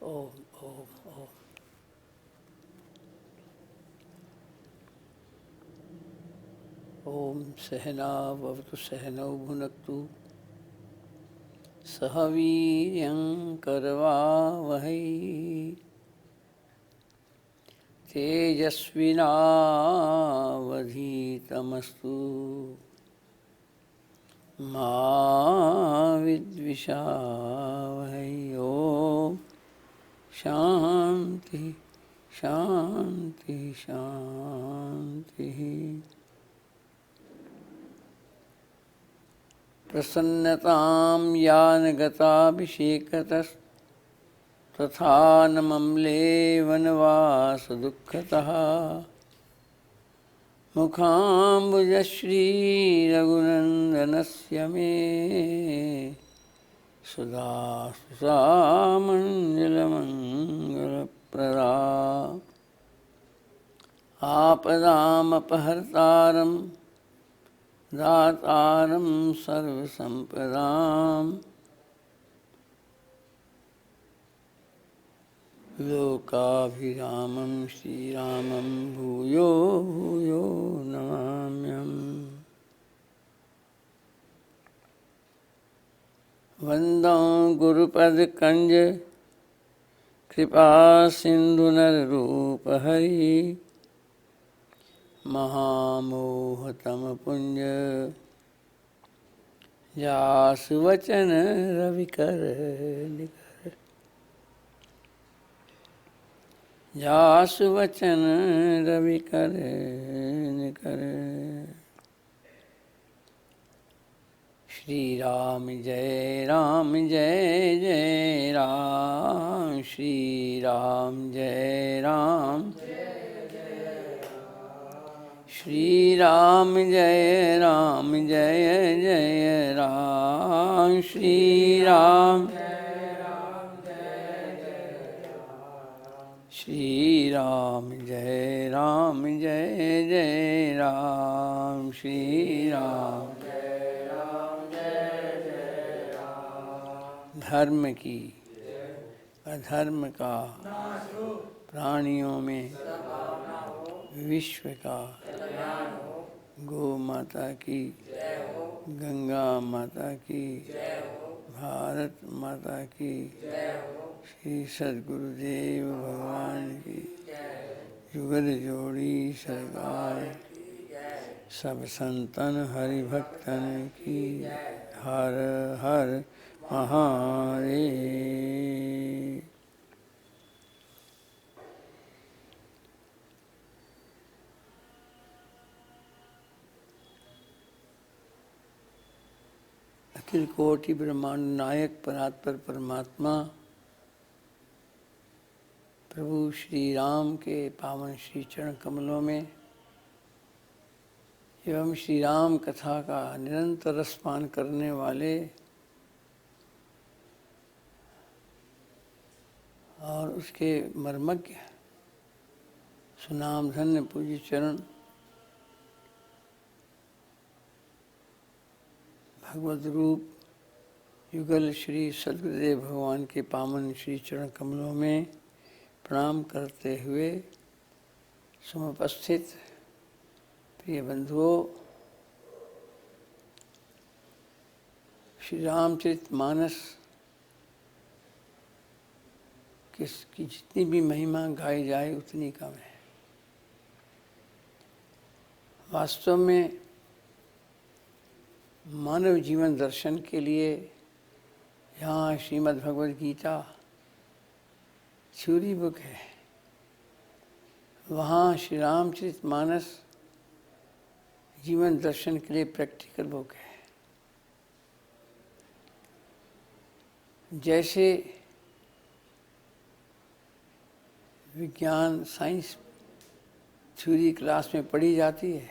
ओम ओम ओम। ओम सहना भवतु सहनौ भुनक्तु सह वीर्यं करवावहै तेजस्विनावधीतमस्तु मा विद्विषावहै। ओम शांति शांति शांति। प्रसन्नतां यान गताभिषेकतस्तथा न मम्लेवनवास दुःखतः मुखाम्बुजश्रीरघुनन्दनस्य मे सुधासुसामञ्जलमङ्गलप्रदा। आपदामपहर्तारं दातारं सर्वसम्पदां लोकाभिरामं श्रीरामं भूयो भूयो नमाम्यहम्। वन्दं गुरुपदकञ्ज कृपासिन्धुनररूपहरि महामोहतमपुञ्ज जासुवचन रविकर निकर। जासुवचन रविकर निकर। श्री राम जय जय राम। श्री राम जय राम। श्री राम जय जय राम। श्री राम श्री राम जय जय राम। श्री राम धर्म की अधर्म का प्राणियों में विश्व का गौ माता की गंगा माता की भारत माता की श्री सद्गुरुदेव भगवान की जुगल जोड़ी सरकार सब संतन हरिभक्तन की हर हर महादेव। अखिल कोटि ब्रह्मांड नायक परात्पर परमात्मा प्रभु श्री राम के पावन श्री चरण कमलों में एवं श्री राम कथा का निरंतर रसपान करने वाले और उसके मर्मज्ञ सुनाम धन्य पूज्य चरण भगवद रूप युगल श्री सद्गुरुदेव भगवान के पावन श्री चरण कमलों में प्रणाम करते हुए समुपस्थित प्रिय बंधुओं, श्री रामचरितमानस की जितनी भी महिमा गाई जाए उतनी कम है। वास्तव में मानव जीवन दर्शन के लिए यहाँ श्रीमद् भगवद गीता थ्योरी बुक है, वहाँ श्री रामचरितमानस जीवन दर्शन के लिए प्रैक्टिकल बुक है। जैसे विज्ञान साइंस थ्योरी क्लास में पढ़ी जाती है,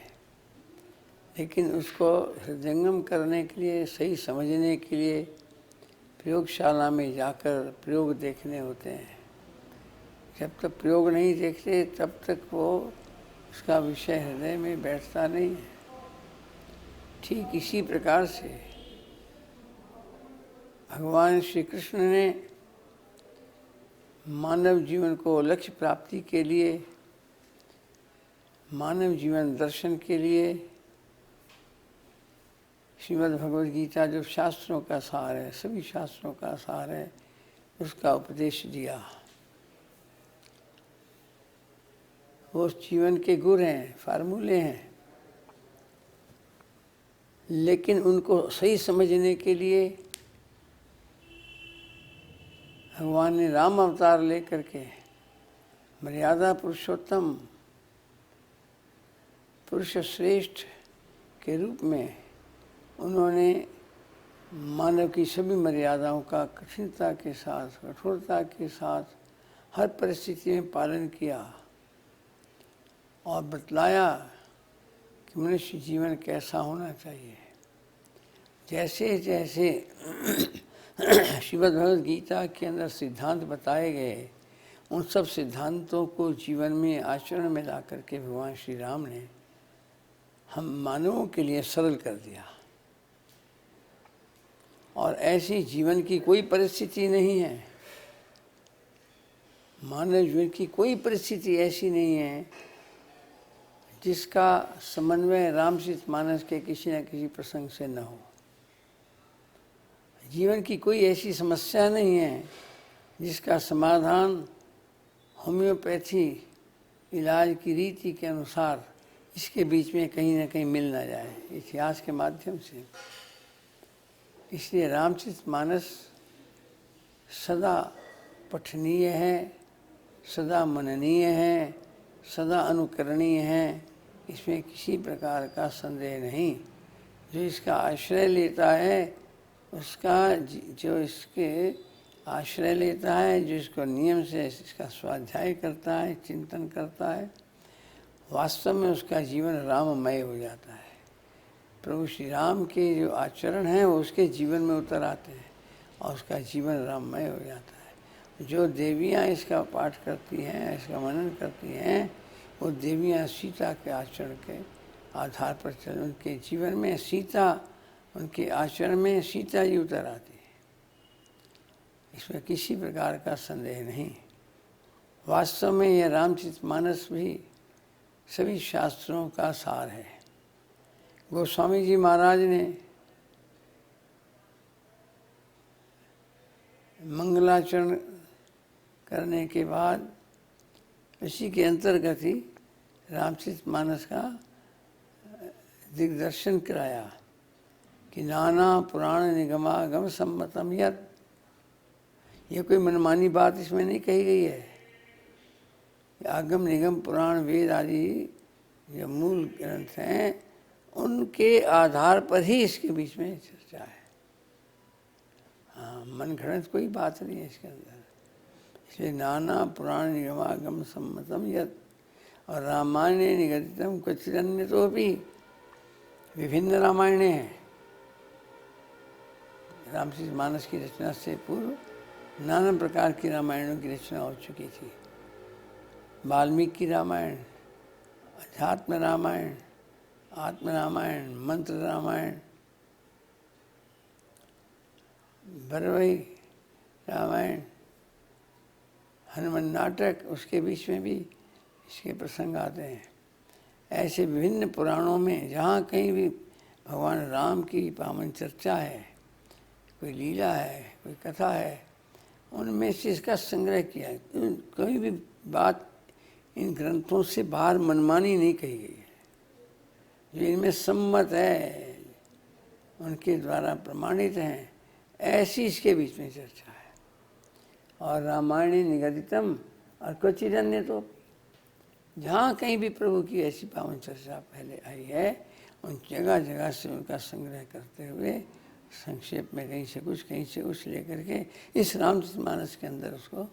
लेकिन उसको हृदयंगम करने के लिए, सही समझने के लिए प्रयोगशाला में जाकर प्रयोग देखने होते हैं। जब तक प्रयोग नहीं देखते तब तक वो उसका विषय हृदय में बैठता नहीं है। ठीक इसी प्रकार से भगवान श्री कृष्ण ने मानव जीवन को लक्ष्य प्राप्ति के लिए, मानव जीवन दर्शन के लिए श्रीमद् भगवद गीता जो शास्त्रों का सार है, सभी शास्त्रों का सार है, उसका उपदेश दिया। वो जीवन के गुर हैं, फार्मूले हैं, लेकिन उनको सही समझने के लिए भगवान ने राम अवतार लेकर के मर्यादा पुरुषोत्तम, पुरुष श्रेष्ठ के रूप में उन्होंने मानव की सभी मर्यादाओं का कठिनता के साथ, कठोरता के साथ हर परिस्थिति में पालन किया और बतलाया कि मनुष्य जीवन कैसा होना चाहिए। जैसे जैसे श्रीमद् भगवद गीता के अंदर सिद्धांत बताए गए, उन सब सिद्धांतों को जीवन में आचरण में ला करके भगवान श्री राम ने हम मानवों के लिए सरल कर दिया। और ऐसी जीवन की कोई परिस्थिति नहीं है, मानव जीवन की कोई परिस्थिति ऐसी नहीं है जिसका समन्वय रामचरितमानस के किसी न किसी प्रसंग से न हो। जीवन की कोई ऐसी समस्या नहीं है जिसका समाधान होम्योपैथी इलाज की रीति के अनुसार इसके बीच में कहीं न कहीं मिल ना जाए इतिहास के माध्यम से। इसलिए रामचरितमानस सदा पठनीय है, सदा मननीय है, सदा अनुकरणीय है, इसमें किसी प्रकार का संदेह नहीं। जो इसका आश्रय लेता है, उसका जो इसके आश्रय लेता है, जो इसको नियम से इसका स्वाध्याय करता है, चिंतन करता है, वास्तव में उसका जीवन राममय हो जाता है। प्रभु श्री राम के जो आचरण हैं वो उसके जीवन में उतर आते हैं और उसका जीवन राममय हो जाता है। जो देवियाँ इसका पाठ करती हैं, इसका मनन करती हैं, वो देवियाँ सीता के आचरण के आधार पर चल, उनके जीवन में सीता, उनके आचरण में सीता जी उतर आती है। इसमें किसी प्रकार का संदेह नहीं। वास्तव में यह रामचरितमानस भी सभी शास्त्रों का सार है। गोस्वामी जी महाराज ने मंगलाचरण करने के बाद इसी के अंतर्गत ही रामचरितमानस का दिग्दर्शन कराया कि नाना पुराण निगमागम सम्मतम यत्। ये कोई मनमानी बात इसमें नहीं कही गई है। आगम निगम पुराण वेद आदि जो मूल ग्रंथ हैं, उनके आधार पर ही इसके बीच में चर्चा है। हाँ, मन घड़त कोई बात नहीं है इसके अंदर। इसलिए नाना पुराण निगमागम सम्मतम यत् और रामायण निगदितम क्वचिदन्य तो भी विभिन्न रामायणें हैं। रामचरितमानस की रचना से पूर्व नाना प्रकार की रामायणों की रचना हो चुकी थी। वाल्मीकि रामायण, अध्यात्म रामायण, आत्म रामायण, मंत्र रामायण, बरवई रामायण, हनुमान नाटक, उसके बीच में भी इसके प्रसंग आते हैं। ऐसे विभिन्न पुराणों में जहाँ कहीं भी भगवान राम की पावन चर्चा है, कोई लीला है, कोई कथा है, उनमें से इसका संग्रह किया है। कोई भी बात इन ग्रंथों से बाहर मनमानी नहीं कही गई है। जो इनमें सम्मत है, उनके द्वारा प्रमाणित हैं, ऐसी इसके बीच में चर्चा है। और रामायण निगदितम और क्वचिदन्य तो जहाँ कहीं भी प्रभु की ऐसी पावन चर्चा पहले आई है, उन जगह जगह से उनका संग्रह करते हुए संक्षेप में कहीं से कुछ लेकर के इस रामचरितमानस के अंदर उसको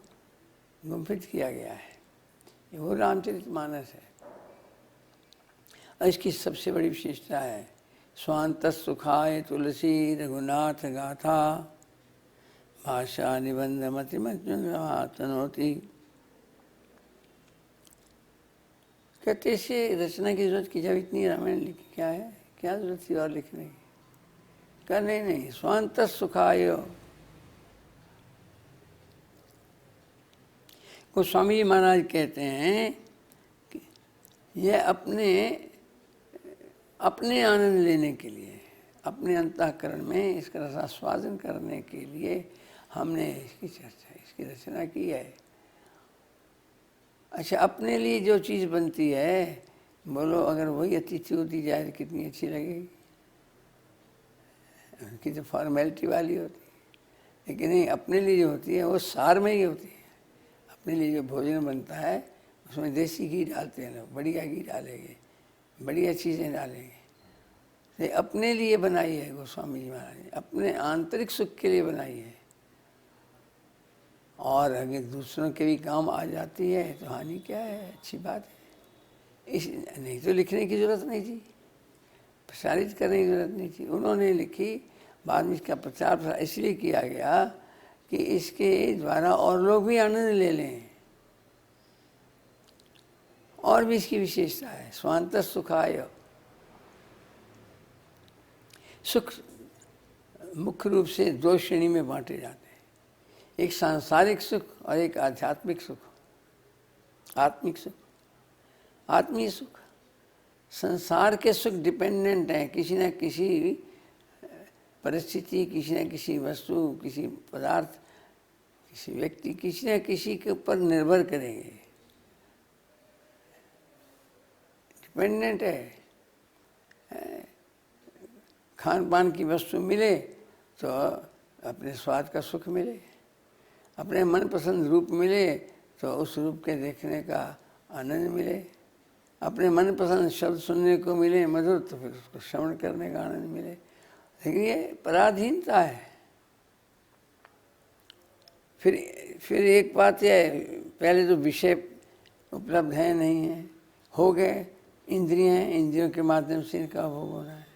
गुम्फित किया गया है। ये वो रामचरितमानस है। और इसकी सबसे बड़ी विशेषता है स्वांत सुखाय तुलसी रघुनाथ गाथा भाषा निबंध मतिमतनोति। कहते इसे रचना की जरूरत की, जब इतनी रामायण लिखी क्या है, क्या जरूरत थी और लिखने की। कहा नहीं, स्वांत सुखाय गोस्वामी जी महाराज कहते हैं कि यह अपने आनंद लेने के लिए, अपने अंतःकरण में इसका रसास्वादन करने के लिए हमने इसकी रचना की है। अच्छा, अपने लिए जो चीज़ बनती है, बोलो अगर वही अतिथि होती जाए तो कितनी अच्छी लगेगी, उनकी तो फॉर्मेलिटी वाली होती है। लेकिन नहीं, अपने लिए जो होती है वो सार में ही होती है। अपने लिए जो भोजन बनता है उसमें देसी घी डालते हैं लोग, बढ़िया घी डालेंगे, बढ़िया चीज़ें डालेंगे। ये अपने लिए बनाई है गोस्वामी जी महाराज ने, अपने आंतरिक सुख के लिए बनाई है। और अगर दूसरों के भी काम आ जाती है तो हानि क्या है, अच्छी बात है। इस नहीं तो लिखने की ज़रूरत नहीं थी, प्रसारित करने की ज़रूरत नहीं थी। उन्होंने लिखी, बाद में इसका प्रचार इसलिए किया गया कि इसके द्वारा और लोग भी आनंद ले लें। और भी इसकी विशेषता है, स्वांत सुखाय। सुख मुख्य रूप से दो श्रेणी में बांटे जाते हैं, एक सांसारिक सुख और एक आध्यात्मिक सुख, आत्मिक सुख। आत्मीय सुख, संसार के सुख डिपेंडेंट हैं, किसी न किसी परिस्थिति, किसी न किसी वस्तु, किसी पदार्थ, किसी व्यक्ति, किसी न किसी के ऊपर निर्भर करेंगे, डिपेंडेंट है। खान पान की वस्तु मिले तो अपने स्वाद का सुख मिले, अपने मनपसंद रूप मिले तो उस रूप के देखने का आनंद मिले, अपने मनपसंद शब्द सुनने को मिले मधुर तो फिर उसको श्रवण करने का आनंद मिले। लेकिन ये पराधीनता है। फिर एक बात है, पहले तो विषय उपलब्ध है नहीं है, हो गए इंद्रियां, इंद्रियों के माध्यम से इनका भोग हो रहा है।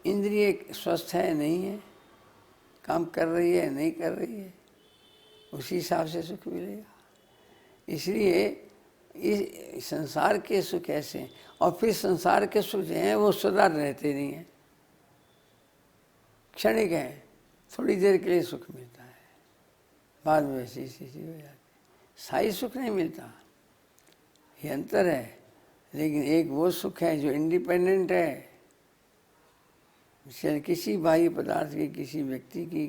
इंद्रिय स्वस्थ है नहीं है, काम कर रही है नहीं कर रही है, उसी हिसाब से सुख मिलेगा। इसलिए इस संसार के सुख ऐसे हैं। और फिर संसार के सुख जो हैं वो सदा रहते नहीं हैं, क्षणिक हैं, थोड़ी देर के लिए सुख मिलता है, बाद में वैसी स्थिति हो जाती है, स्थायी सुख नहीं मिलता। ये अंतर है। लेकिन एक वो सुख है जो इंडिपेंडेंट है, किसी बाह्य पदार्थ की, किसी व्यक्ति की,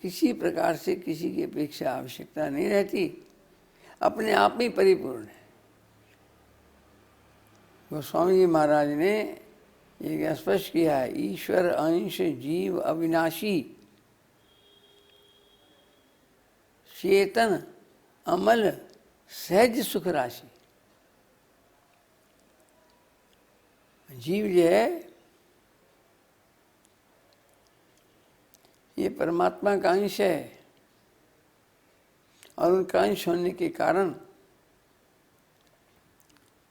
किसी प्रकार से किसी की अपेक्षा आवश्यकता नहीं रहती, अपने आप में परिपूर्ण है। गोस्वामी जी महाराज ने ये स्पष्ट किया है, ईश्वर अंश जीव अविनाशी, चेतन अमल सहज सुख राशि। जीव जो है ये परमात्मा का अंश है, और उनका अंश होने के कारण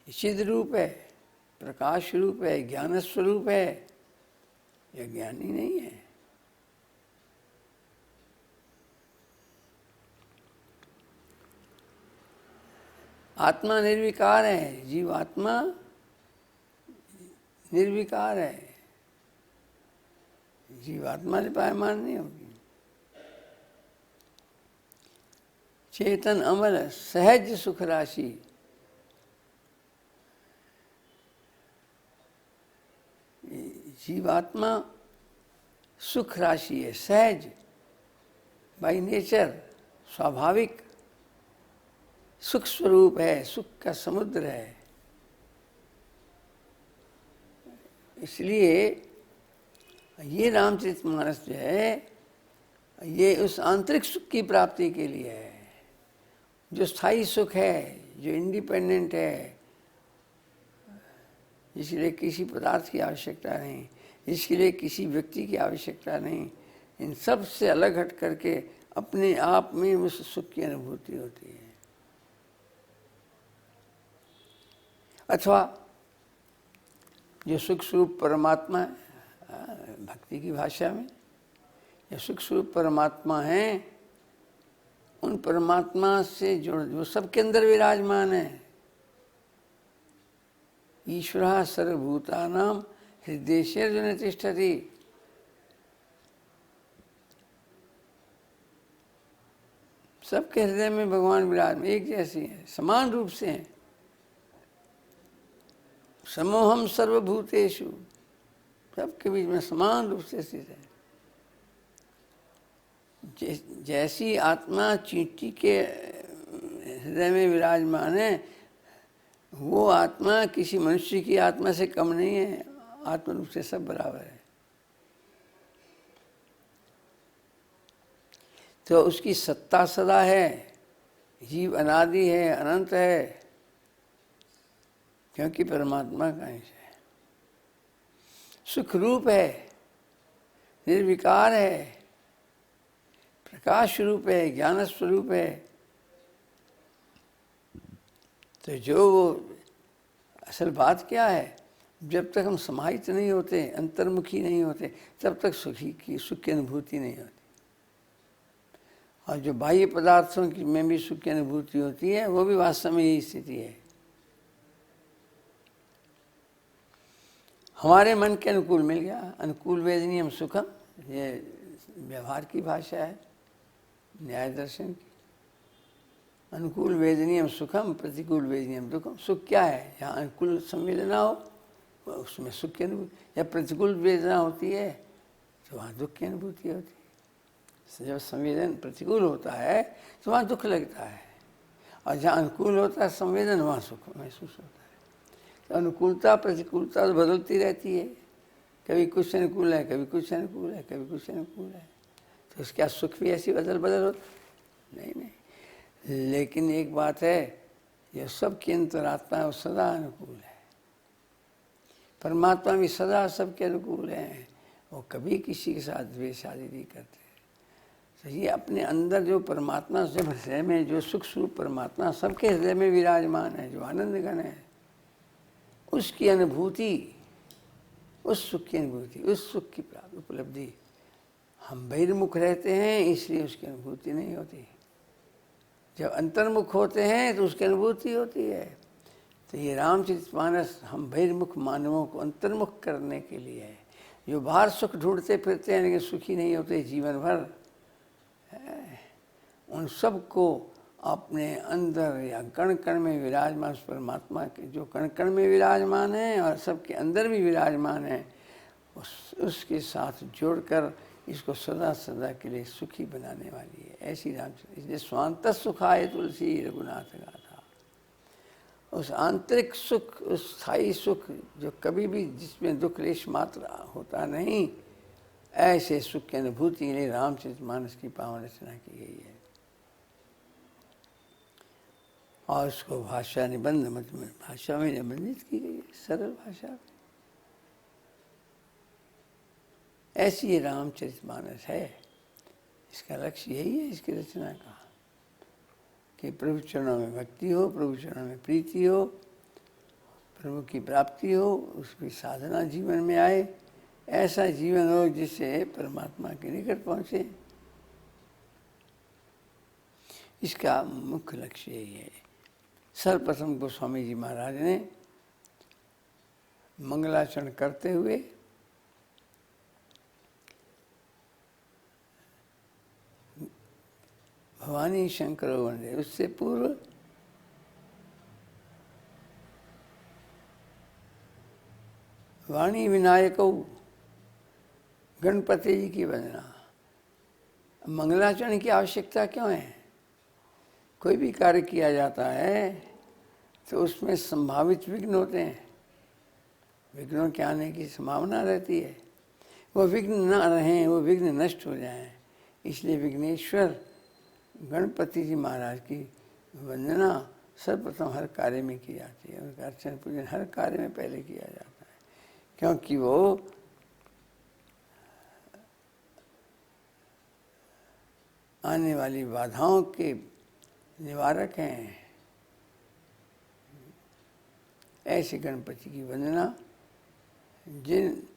चिद रूप है, प्रकाश रूप है, ज्ञान स्वरूप है, यह ज्ञानी नहीं है। आत्मा निर्विकार है, जीव आत्मा निर्विकार है, जीवात्मा लिपायमान नहीं होगी। चेतन अमल सहज सुख राशि, जीवात्मा सुख राशि है, सहज, बाय नेचर, स्वाभाविक सुख स्वरूप है, सुख का समुद्र है। इसलिए ये रामचरितमानस जो है ये उस आंतरिक सुख की प्राप्ति के लिए है, जो स्थायी सुख है, जो इंडिपेंडेंट है, जिसके लिए किसी पदार्थ की आवश्यकता नहीं, जिसके लिए किसी व्यक्ति की आवश्यकता नहीं, इन सब से अलग हट करके अपने आप में उस सुख की अनुभूति होती है। अथवा जो सुख स्वरूप परमात्मा है, भक्ति की भाषा में जो सुख स्वरूप परमात्मा है, उन परमात्मा से जो सबके अंदर विराजमान है। ईश्वरः सर्वभूतानां हृदयेषु तिष्ठति। सबके हृदय में भगवान विराजमान एक जैसी हैं, समान रूप से हैं। समोहम सर्वभूतेषु, सबके बीच में समान रूप से स्थित है। जैसी आत्मा चींटी के हृदय में विराजमान है, वो आत्मा किसी मनुष्य की आत्मा से कम नहीं है, आत्म रूप से सब बराबर है। तो उसकी सत्ता सदा है, जीव अनादि है, अनंत है, क्योंकि परमात्मा का अंश है। सुख रूप है, निर्विकार है, प्रकाश रूप है, ज्ञान स्वरूप है। तो जो वो असल बात क्या है, जब तक हम समाहित नहीं होते, अंतर्मुखी नहीं होते, तब तक सुख की अनुभूति नहीं होती। और जो बाह्य पदार्थों की में भी सुख की अनुभूति होती है, वो भी वास्तव में यही स्थिति है। हमारे मन के अनुकूल मिल गया, अनुकूल वेदनीयम सुखम, ये व्यवहार की भाषा है, न्याय दर्शन की। अनुकूल वेदनीयम सुखम, प्रतिकूल वेदनीयम दुखम। सुख क्या है? जहाँ अनुकूल संवेदना हो उसमें सुख की अनुभूति, या प्रतिकूल वेदना होती है तो वहाँ दुख की अनुभूति होती है। जब संवेदन प्रतिकूल होता है तो वहाँ दुख लगता है, और जहाँ अनुकूल होता है संवेदन, वहाँ सुख महसूस होता है। तो अनुकूलता प्रतिकूलता तो बदलती रहती है, कभी कुछ अनुकूल है, कभी कुछ अनुकूल है, कभी कुछ अनुकूल है। तो क्या सुख भी ऐसी बदल होता? नहीं। लेकिन एक बात है, ये सबकी अंतरात्मा है, वो सदा अनुकूल है। परमात्मा भी सदा सबके अनुकूल है, वो कभी किसी के साथ द्वेष आदि नहीं करते। तो ये अपने अंदर जो परमात्मा से हृदय में जो सुख स्वरूप परमात्मा सबके हृदय में विराजमान है, जो आनंद घन है, उसकी अनुभूति, उस सुख की अनुभूति, उस सुख की प्राप्ति उपलब्धि। हम बहिर्मुख रहते हैं इसलिए उसकी अनुभूति नहीं होती, जब अंतर्मुख होते हैं तो उसकी अनुभूति होती है। तो ये रामचरितमानस हम बहिर्मुख मानवों को अंतर्मुख करने के लिए है, जो बाहर सुख ढूंढते फिरते हैं लेकिन सुखी नहीं होते जीवन भर, उन सबको अपने अंदर या कण कण में विराजमान परमात्मा के, जो कण कण में विराजमान है और सबके अंदर भी विराजमान है, उसके साथ जोड़कर इसको सदा सदा के लिए सुखी बनाने वाली है। ऐसी रामचरित, इसलिए स्वांत सुखाय तुलसी रघुनाथ गाथा। उस आंतरिक सुख, उस स्थायी सुख जो कभी भी, जिसमें दुख लेश मात्र होता नहीं, ऐसे सुख की अनुभूति के लिए रामचरितमानस की पावन रचना की गई है। और उसको भाषा निबंध भाषा में निबंधित की गई है, सरल भाषा में। ऐसी ये रामचरितमानस है। इसका लक्ष्य यही है इसकी रचना का, कि प्रभु चरणों में भक्ति हो, प्रभु चरणों में प्रीति हो, प्रभु की प्राप्ति हो, उसकी साधना जीवन में आए, ऐसा जीवन हो जिससे परमात्मा के निकट पहुँचे। इसका मुख्य लक्ष्य यही है। सर्वप्रथम गोस्वामी जी महाराज ने मंगलाचरण करते हुए भवानी शंकर वंदे, उससे पूर्व वाणी विनायको, गणपति जी की वंदना। मंगलाचरण की आवश्यकता क्यों है? कोई भी कार्य किया जाता है तो उसमें संभावित विघ्न होते हैं, विघ्नों के आने की संभावना रहती है। वो विघ्न न रहें, वो विघ्न नष्ट हो जाएं, इसलिए विघ्नेश्वर गणपति जी महाराज की वंदना सर्वप्रथम हर कार्य में की जाती है। उनका अर्चन पूजन हर कार्य में पहले किया जाता है, क्योंकि वो आने वाली बाधाओं के निवारक हैं। ऐसे गणपति की वंदना, जिन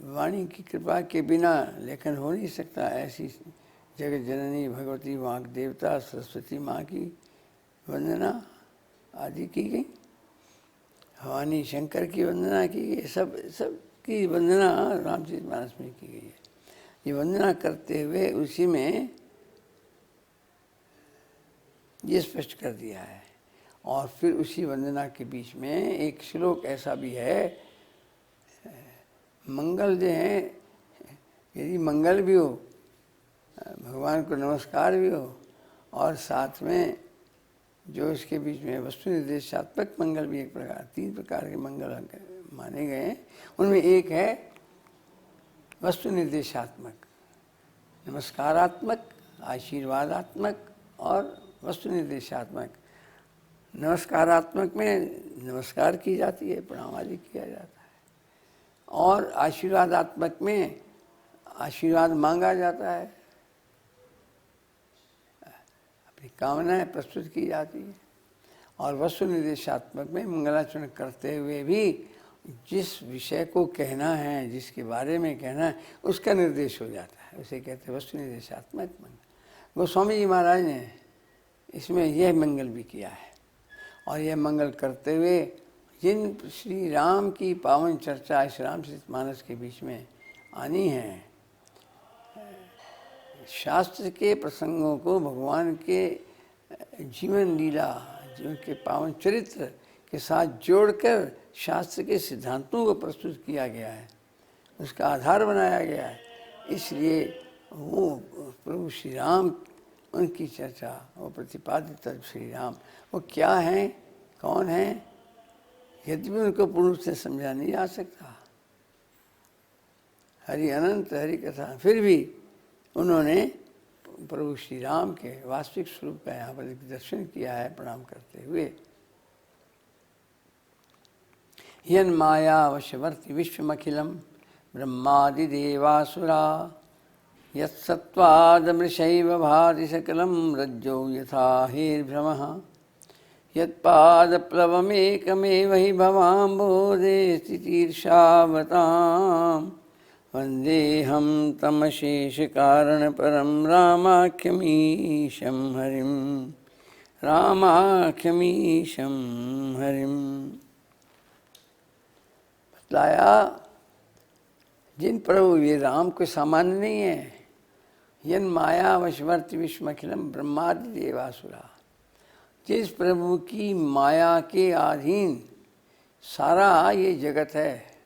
वाणी की कृपा के बिना लेखन हो नहीं सकता, ऐसी जगत जननी भगवती वाक देवता सरस्वती माँ की वंदना आदि की गई। भवानी शंकर की वंदना की गई। सब की वंदना रामचरितमानस में की गई है। ये वंदना करते हुए उसी में ये स्पष्ट कर दिया है। और फिर उसी वंदना के बीच में एक श्लोक ऐसा भी है, मंगल जो है, यदि मंगल भी हो, भगवान को नमस्कार भी हो, और साथ में जो इसके बीच में वस्तु निर्देशात्मक मंगल भी एक प्रकार, 3 प्रकार के मंगल माने गए हैं। उनमें एक है वस्तु निर्देशात्मक, नमस्कारात्मक, आशीर्वादात्मक और वस्तु निर्देशात्मक। नमस्कारात्मक में नमस्कार की जाती है, प्रणाम आदि किया जाता है, और आशीर्वादात्मक में आशीर्वाद मांगा जाता है, अपनी कामनाएं प्रस्तुत की जाती है। और वस्तु निर्देशात्मक में मंगलाचरण करते हुए भी जिस विषय को कहना है, जिसके बारे में कहना है, उसका निर्देश हो जाता है, उसे कहते हैं वस्तु निर्देशात्मक मंगल। गोस्वामी जी महाराज ने इसमें यह मंगल भी किया है। और यह मंगल करते हुए जिन श्री राम की पावन चर्चा इस रामचरितमानस के बीच में आनी है, शास्त्र के प्रसंगों को भगवान के जीवन लीला, जीवन के पावन चरित्र के साथ जोड़कर शास्त्र के सिद्धांतों को प्रस्तुत किया गया है, उसका आधार बनाया गया है। इसलिए वो प्रभु श्री राम, उनकी चर्चा, वो प्रतिपादित श्री राम, वो क्या हैं, कौन हैं, यद्यपि उनको पूर्ण रूप से समझा नहीं जा सकता। हरि अनंत हरि कथा, फिर भी उन्होंने प्रभु श्री राम के वास्तविक स्वरूप का यहाँ पर दर्शन किया है प्रणाम करते हुए। यन माया वशवर्ति विश्वमखिलम ब्रह्मादिदेवासुरा यत्सत्त्वादमृषैव भाति सकलं रज्जौ यथा हेर्भ्रमः यत्पादप्लवमेकमेव हि भवाम्बोधे स्थितिर्षावताम् वन्देऽहं तमशेषकारणपरं रामाख्यमीशं हरिं, रामाख्यमीशं हरिं। बतलाया जिन प्रभु, ये राम कोई सामान्य नहीं है। यन माया वशवर्ति विश्वमखिलम ब्रह्मादि देवासुरा, जिस प्रभु की माया के अधीन सारा ये जगत है,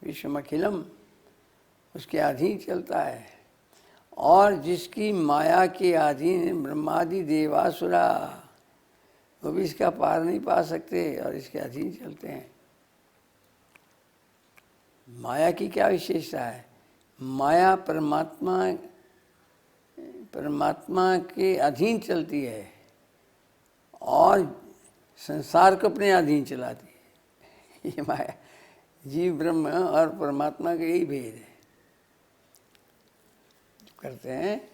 विश्वमखिलम उसके अधीन चलता है, और जिसकी माया के अधीन ब्रह्मादि देवासुरा, वो भी इसका पार नहीं पा सकते और इसके अधीन चलते हैं। माया की क्या विशेषता है? माया परमात्मा के अधीन चलती है और संसार को अपने अधीन चलाती है। ये माया, जीव ब्रह्म और परमात्मा का यही भेद है। करते हैं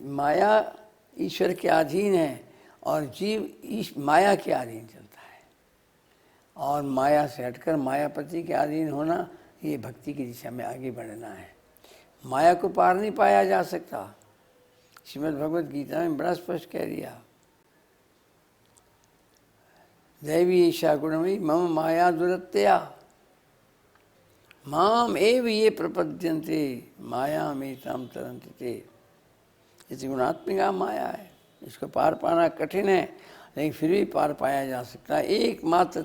माया ईश्वर के अधीन है और जीव माया के अधीन चलता है, और माया से हटकर मायापति के अधीन होना, ये भक्ति की दिशा में आगे बढ़ना है। माया को पार नहीं पाया जा सकता। श्रीमद् भगवद गीता में बड़ा स्पष्ट कह दिया, दैवी ईशा गुणमयी मम माया दुरत्या माम एव ये प्रपद्यन्ते माया में ताम तरन्ति ते। इस गुणात्मिका माया है, इसको पार पाना कठिन है, लेकिन फिर भी पार पाया जा सकता है। एकमात्र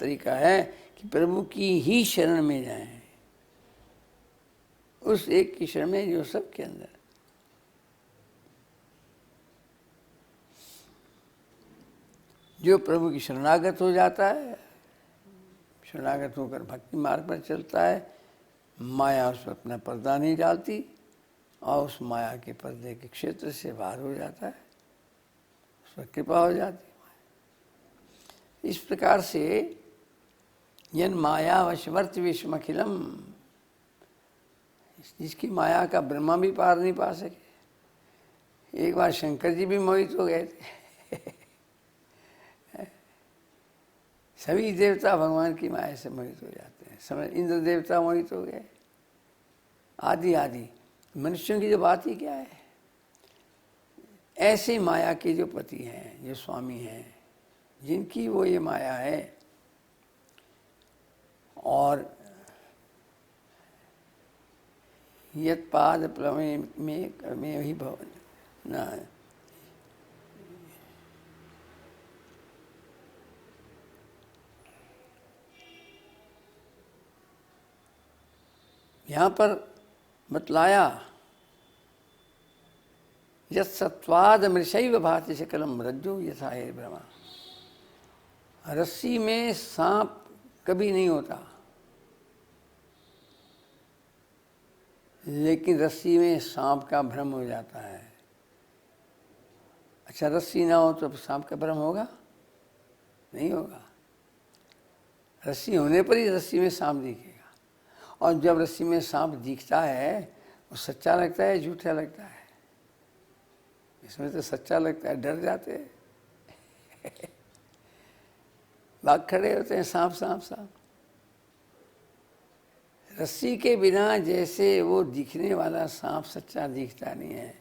तरीका है कि प्रभु की ही शरण में जाएं, उस एक की शरण में जो सबके अंदर। जो प्रभु की शरणागत हो जाता है, शरणागत होकर भक्ति मार्ग पर चलता है, माया उस पर अपना पर्दा नहीं डालती और उस माया के पर्दे के क्षेत्र से बाहर हो जाता है, उस पर कृपा हो जाती है। इस प्रकार से यन माया वशवर्ति विश्वमखिलम, जिसकी माया का ब्रह्मा भी पार नहीं पा सके। एक बार शंकर जी भी मोहित हो गए थे। सभी देवता भगवान की माया से मोहित हो जाते हैं। समय इंद्र देवता मोहित हो गए, आदि आदि। मनुष्यों की जो बात ही क्या है। ऐसे माया के जो पति हैं, जो स्वामी हैं, जिनकी वो ये माया है, और यत पाद प्लवे में ही भवन न यहाँ पर बतलाया यत् सत्वाद मृषैव भाति सकलम रज्जु यथा हे ब्रह्मा। रस्सी में सांप कभी नहीं होता, लेकिन रस्सी में सांप का भ्रम हो जाता है। अच्छा, रस्सी ना हो तो सांप का भ्रम होगा? नहीं होगा। रस्सी होने पर ही रस्सी में सांप दिखेगा। और जब रस्सी में सांप दिखता है वो सच्चा लगता है, झूठा लगता है? इसमें तो सच्चा लगता है, डर जाते हैं भाग खड़े होते हैं, सांप सांप सांप। रस्सी के बिना जैसे वो दिखने वाला सांप सच्चा दिखता नहीं है,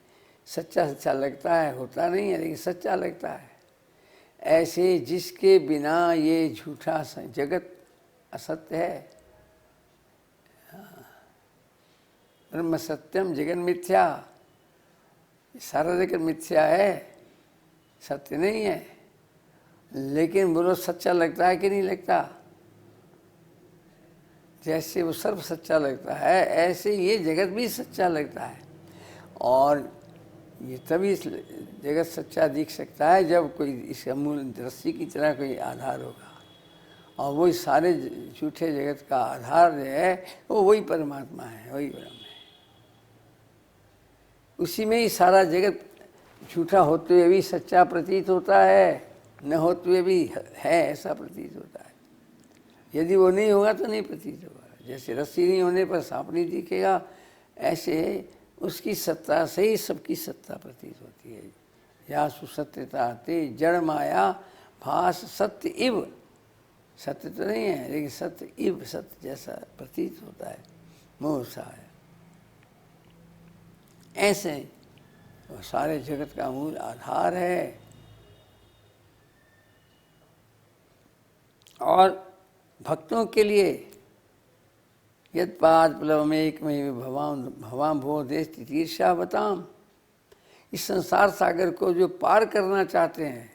सच्चा सच्चा लगता है, होता नहीं है लेकिन सच्चा लगता है, ऐसे जिसके बिना ये झूठा जगत असत्य है। ब्रह्म सत्यम जगन मिथ्या, सारा जगत मिथ्या है, सत्य नहीं है। लेकिन बोलो सच्चा लगता है कि नहीं लगता? जैसे वो सर्व सच्चा लगता है ऐसे ये जगत भी सच्चा लगता है। और ये तभी जगत सच्चा दिख सकता है जब कोई इसका मूल रस्सी की तरह कोई आधार होगा, और वही सारे झूठे जगत का आधार जो है वो वही परमात्मा है, वही ब्रह्म है। उसी में ही सारा जगत झूठा होते हुए भी सच्चा प्रतीत होता है, न होते हुए भी है ऐसा प्रतीत होता है। यदि वो नहीं होगा तो नहीं प्रतीत होगा। जैसे रस्सी नहीं होने पर सांप नहीं दिखेगा, ऐसे उसकी सत्ता से ही सबकी सत्ता प्रतीत होती है। या सुसत्यता ते जड़ माया भास सत्य इव, सत्य तो नहीं है लेकिन सत्य इव, सत्य जैसा प्रतीत होता है, मोह सा है। ऐसे वो सारे जगत का मूल आधार है। और भक्तों के लिए यद पाद प्लवमेक में भवाम भो देश तीर्षा बताम, इस संसार सागर को जो पार करना चाहते हैं,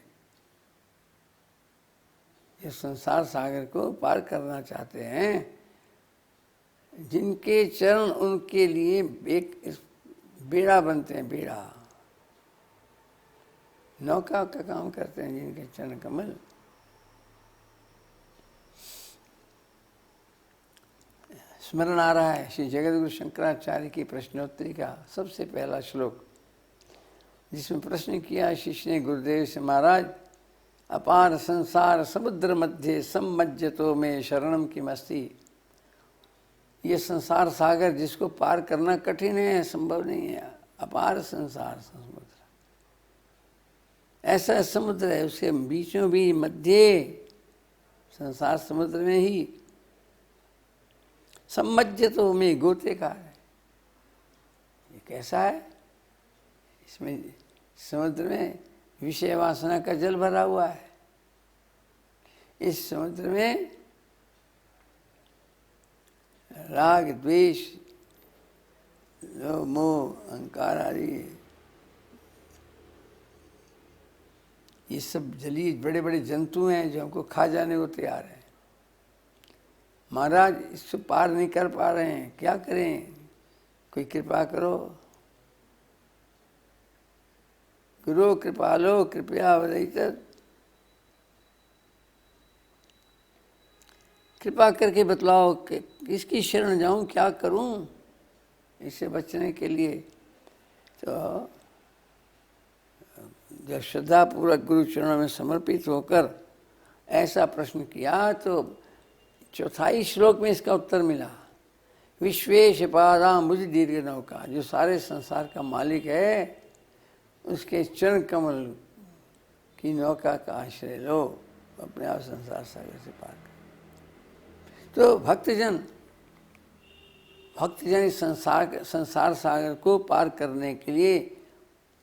इस संसार सागर को पार करना चाहते हैं, जिनके चरण उनके लिए एक बेड़ा बनते हैं, बेड़ा नौका का काम करते हैं, जिनके चरण कमल। स्मरण आ रहा है श्री जगद्गुरु शंकराचार्य की प्रश्नोत्तरी का सबसे पहला श्लोक, जिसमें प्रश्न किया शिष्य ने गुरुदेव से, महाराज अपार संसार समुद्र मध्य सम्मज्जतो में शरणम किमस्ति। ये संसार सागर जिसको पार करना कठिन है, संभव नहीं है। अपार संसार समुद्र, ऐसा समुद्र है, उसके बीचों भी मध्य संसार समुद्र में ही सम्मज्जतो में गोतेकार है। ये कैसा है? इसमें समुद्र में विषय वासना का जल भरा हुआ है। इस समुद्र में राग द्वेष लोभ मोह अहंकार आदि ये सब जलीय बड़े बड़े जंतु हैं जो हमको खा जाने को तैयार है। महाराज इससे पार नहीं कर पा रहे हैं, क्या करें? कोई कृपा करो। गुरु कृपालो कृपया वदयित, कृपा करके बतलाओ कि किसकी शरण जाऊं, क्या करूं इससे बचने के लिए। तो जब श्रद्धापूर्वक गुरु चरणों में समर्पित होकर ऐसा प्रश्न किया तो चौथाई श्लोक में इसका उत्तर मिला। विश्वेश पादाम्बुज दीर्घ नौका, जो सारे संसार का मालिक है उसके चरण कमल की नौका का आश्रय लो, अपने आप संसार सागर से पार कर। तो भक्तजन इस संसार सागर को पार करने के लिए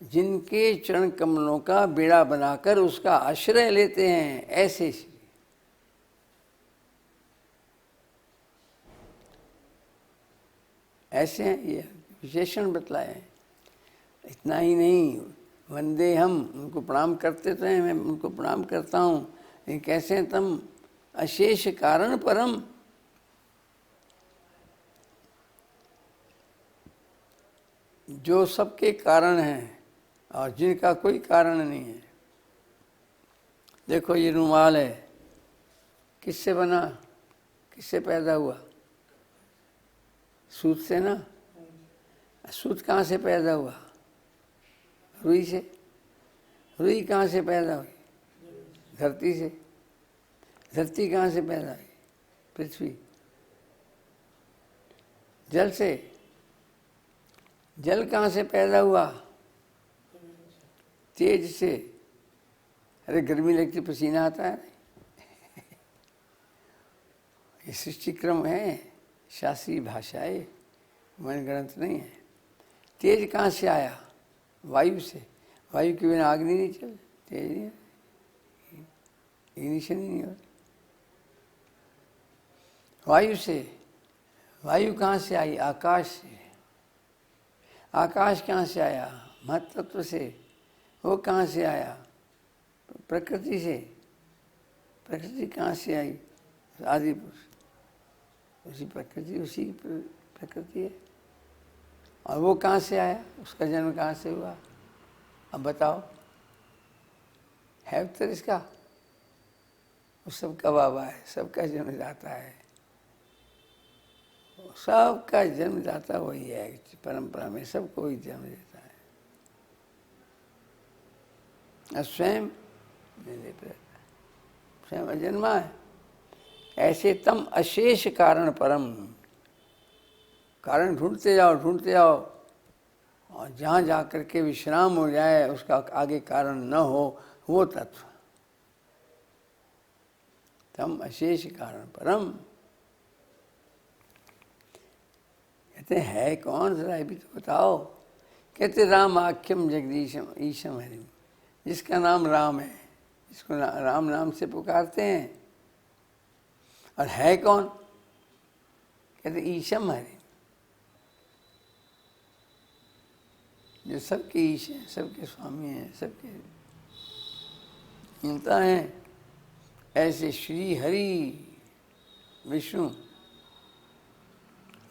जिनके चरण कमलों का बेड़ा बनाकर उसका आश्रय लेते हैं, ऐसे हैं। ये विशेषण बतलाए हैं। इतना ही नहीं, वंदे हम उनको प्रणाम करते तो हैं, मैं उनको प्रणाम करता हूँ, लेकिन कैसे तम अशेष कारण परम, जो सबके कारण हैं और जिनका कोई कारण नहीं है। देखो ये रुमाल है, किससे बना, किससे पैदा हुआ? सूत से ना। सूत कहाँ से पैदा हुआ? रुई से। रुई कहाँ से पैदा हुई? धरती से। धरती कहाँ से पैदा हुई? पृथ्वी। जल से। जल कहाँ से पैदा हुआ? तेज से। अरे गर्मी लगती पसीना आता है। ये सृष्टि क्रम है, शास्त्रीय भाषा है, मन ग्रंथ नहीं है। तेज कहाँ से आया? वायु से। वायु के बिना अग्नि नहीं चल, तेज नहीं, इग्निशन ही नहीं होती। वायु से। वायु कहाँ से आई? आकाश से। आकाश कहाँ से आया? महत्त्व से। वो कहाँ से आया? प्रकृति से। प्रकृति कहाँ से आई? आदि पुरुष। उसी प्रकृति, उसी प्रकृति है। और वो कहाँ से आया? उसका जन्म कहाँ से हुआ? अब बताओ, है उत्तर इसका? वो सबका बाबा है, सबका जन्मदाता है, सबका जन्मदाता वही है। परंपरा में सबको ही जन्म देता है। और स्वयं स्वयं अजन्मा है। ऐसे तम अशेष कारण परम। कारण ढूंढते जाओ, ढूंढते जाओ, और जहाँ जा कर के विश्राम हो जाए, उसका आगे कारण न हो, वो तत्व। तम अशेष कारण परम। कहते है कौन? जरा भी तो बताओ। कहते राम आख्यम जगदीशम ईशम हरिम। जिसका नाम राम है, जिसको राम नाम से पुकारते हैं। और है कौन? कहते ईशम हरिम, जो सबके ईश हैं, सबके स्वामी हैं, सबके नियंता हैं। ऐसे श्री हरि विष्णु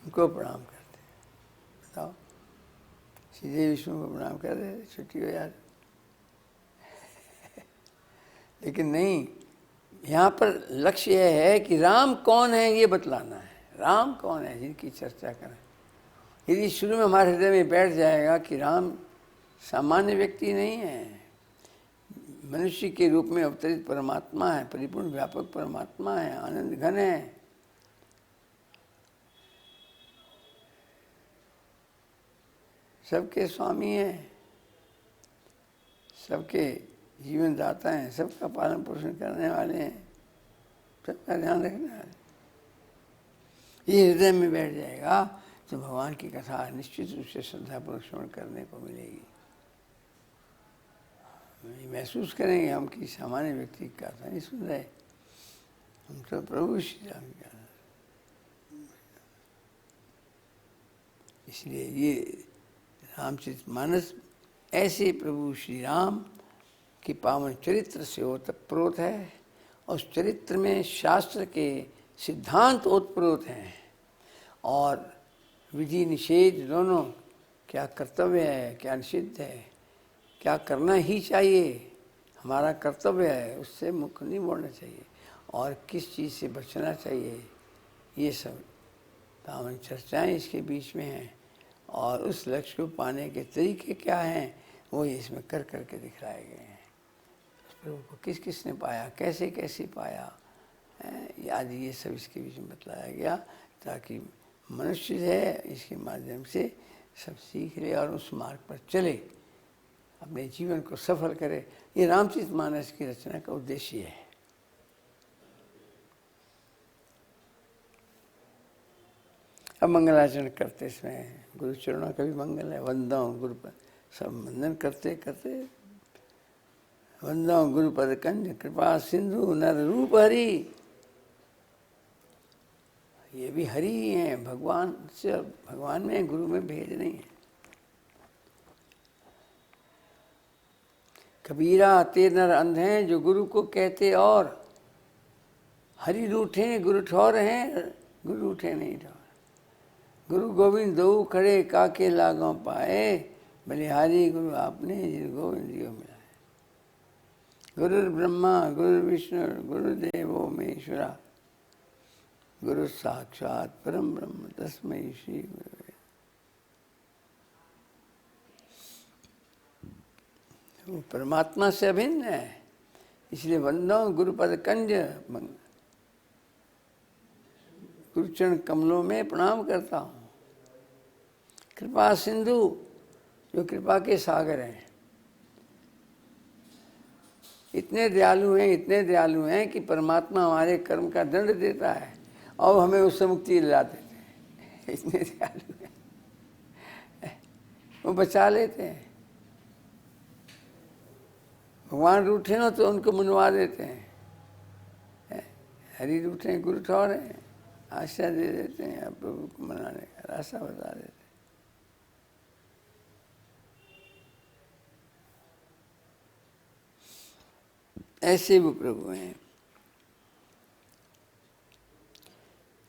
उनको प्रणाम करते हैं। बताओ, सीधे विष्णु को प्रणाम कर रहे, छुट्टी हो यार। लेकिन नहीं, यहाँ पर लक्ष्य यह है कि राम कौन है ये बतलाना है। राम कौन है जिनकी चर्चा करें। यदि शुरू में हमारे हृदय में बैठ जाएगा कि राम सामान्य व्यक्ति नहीं है, मनुष्य के रूप में अवतरित परमात्मा है, परिपूर्ण व्यापक परमात्मा है, आनंद घन है, सबके स्वामी हैं, सबके जीवन दाता हैं, सबका पालन पोषण करने वाले हैं, सबका ध्यान रखने वाले, ये हृदय में बैठ जाएगा तो भगवान की कथा निश्चित रूप से श्रद्धापूर्वक श्रवण करने को मिलेगी। महसूस करेंगे हम कि सामान्य व्यक्ति की कथा नहीं सुन रहे, हम तो प्रभु श्री राम की कथा। इसलिए ये रामचरितमानस ऐसे प्रभु श्री राम के पावन चरित्र से ओतप्रोत है, और उस चरित्र में शास्त्र के सिद्धांत ओतप्रोत हैं, और विधि निषेध दोनों, क्या कर्तव्य है, क्या निषिद्ध है, क्या करना ही चाहिए, हमारा कर्तव्य है, उससे मुख नहीं मोड़ना चाहिए, और किस चीज़ से बचना चाहिए, ये सब पावन चर्चाएँ इसके बीच में हैं। और उस लक्ष्य को पाने के तरीके क्या हैं, वो इसमें कर करके दिखलाए गए हैं। उस प्रभु को किस किस ने पाया, कैसे कैसे पाया, आदि ये सब इसके बीच में बतलाया गया, ताकि मनुष्य है इसके माध्यम से सब सीख ले और उस मार्ग पर चले, अपने जीवन को सफल करे। ये रामचरितमानस की रचना का उद्देश्य है। अब मंगलाचरण करते समय गुरु चरणों का भी मंगल है। वंदों गुरु पर, सब वंदन करते करते वंदों गुरुपद कंज कृपा सिंधु नर रूप हरि। ये भी हरि ही हैं, भगवान से, भगवान में, गुरु में भेद नहीं है। कबीरा ते नर अंध हैं जो गुरु को कहते, और हरि रूठे गुरु ठौर हैं, गुरु उठे नहीं ठौर। गुरु गोविंद दो खड़े काके लागों पाए, बलिहारी गुरु आपने जिस गोविंद जी को मिला है। गुरु ब्रह्मा गुरु विष्णु गुरुदेवो महेश्वरा, गुरु साक्षात परम ब्रह्म तस्मै श्री गुरुवे। वो परमात्मा से अभिन्न है, इसलिए वंदो गुरुपद कंज, गुरुचरण कमलों में प्रणाम करता हूँ। कृपा सिंधु, जो कृपा के सागर हैं, इतने दयालु हैं, इतने दयालु हैं कि परमात्मा हमारे कर्म का दंड देता है और हमें उससे मुक्ति दिला देते हैं। इतने दयालु हैं, वो बचा लेते हैं। भगवान रूठे हो तो उनको मनवा देते हैं। हरि रूठे गुरु ठौर हैं, आशा दे देते हैं, प्रभु को मनाने का रास्ता बता देते हैं। ऐसे वो प्रभु हैं।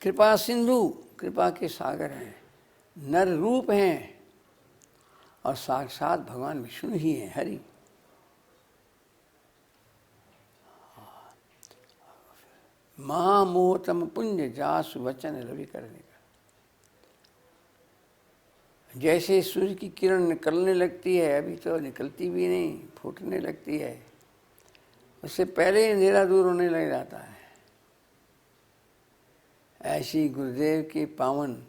कृपा सिंधु, कृपा के सागर हैं, नर रूप हैं और साक्षात भगवान विष्णु ही हैं, हरि। महामोहतम पुंज जासु वचन रवि करने का। जैसे सूर्य की किरण निकलने लगती है, अभी तो निकलती भी नहीं, फूटने लगती है, उससे पहले ही अंधेरा दूर होने लग जाता है। ऐसी गुरुदेव के पावन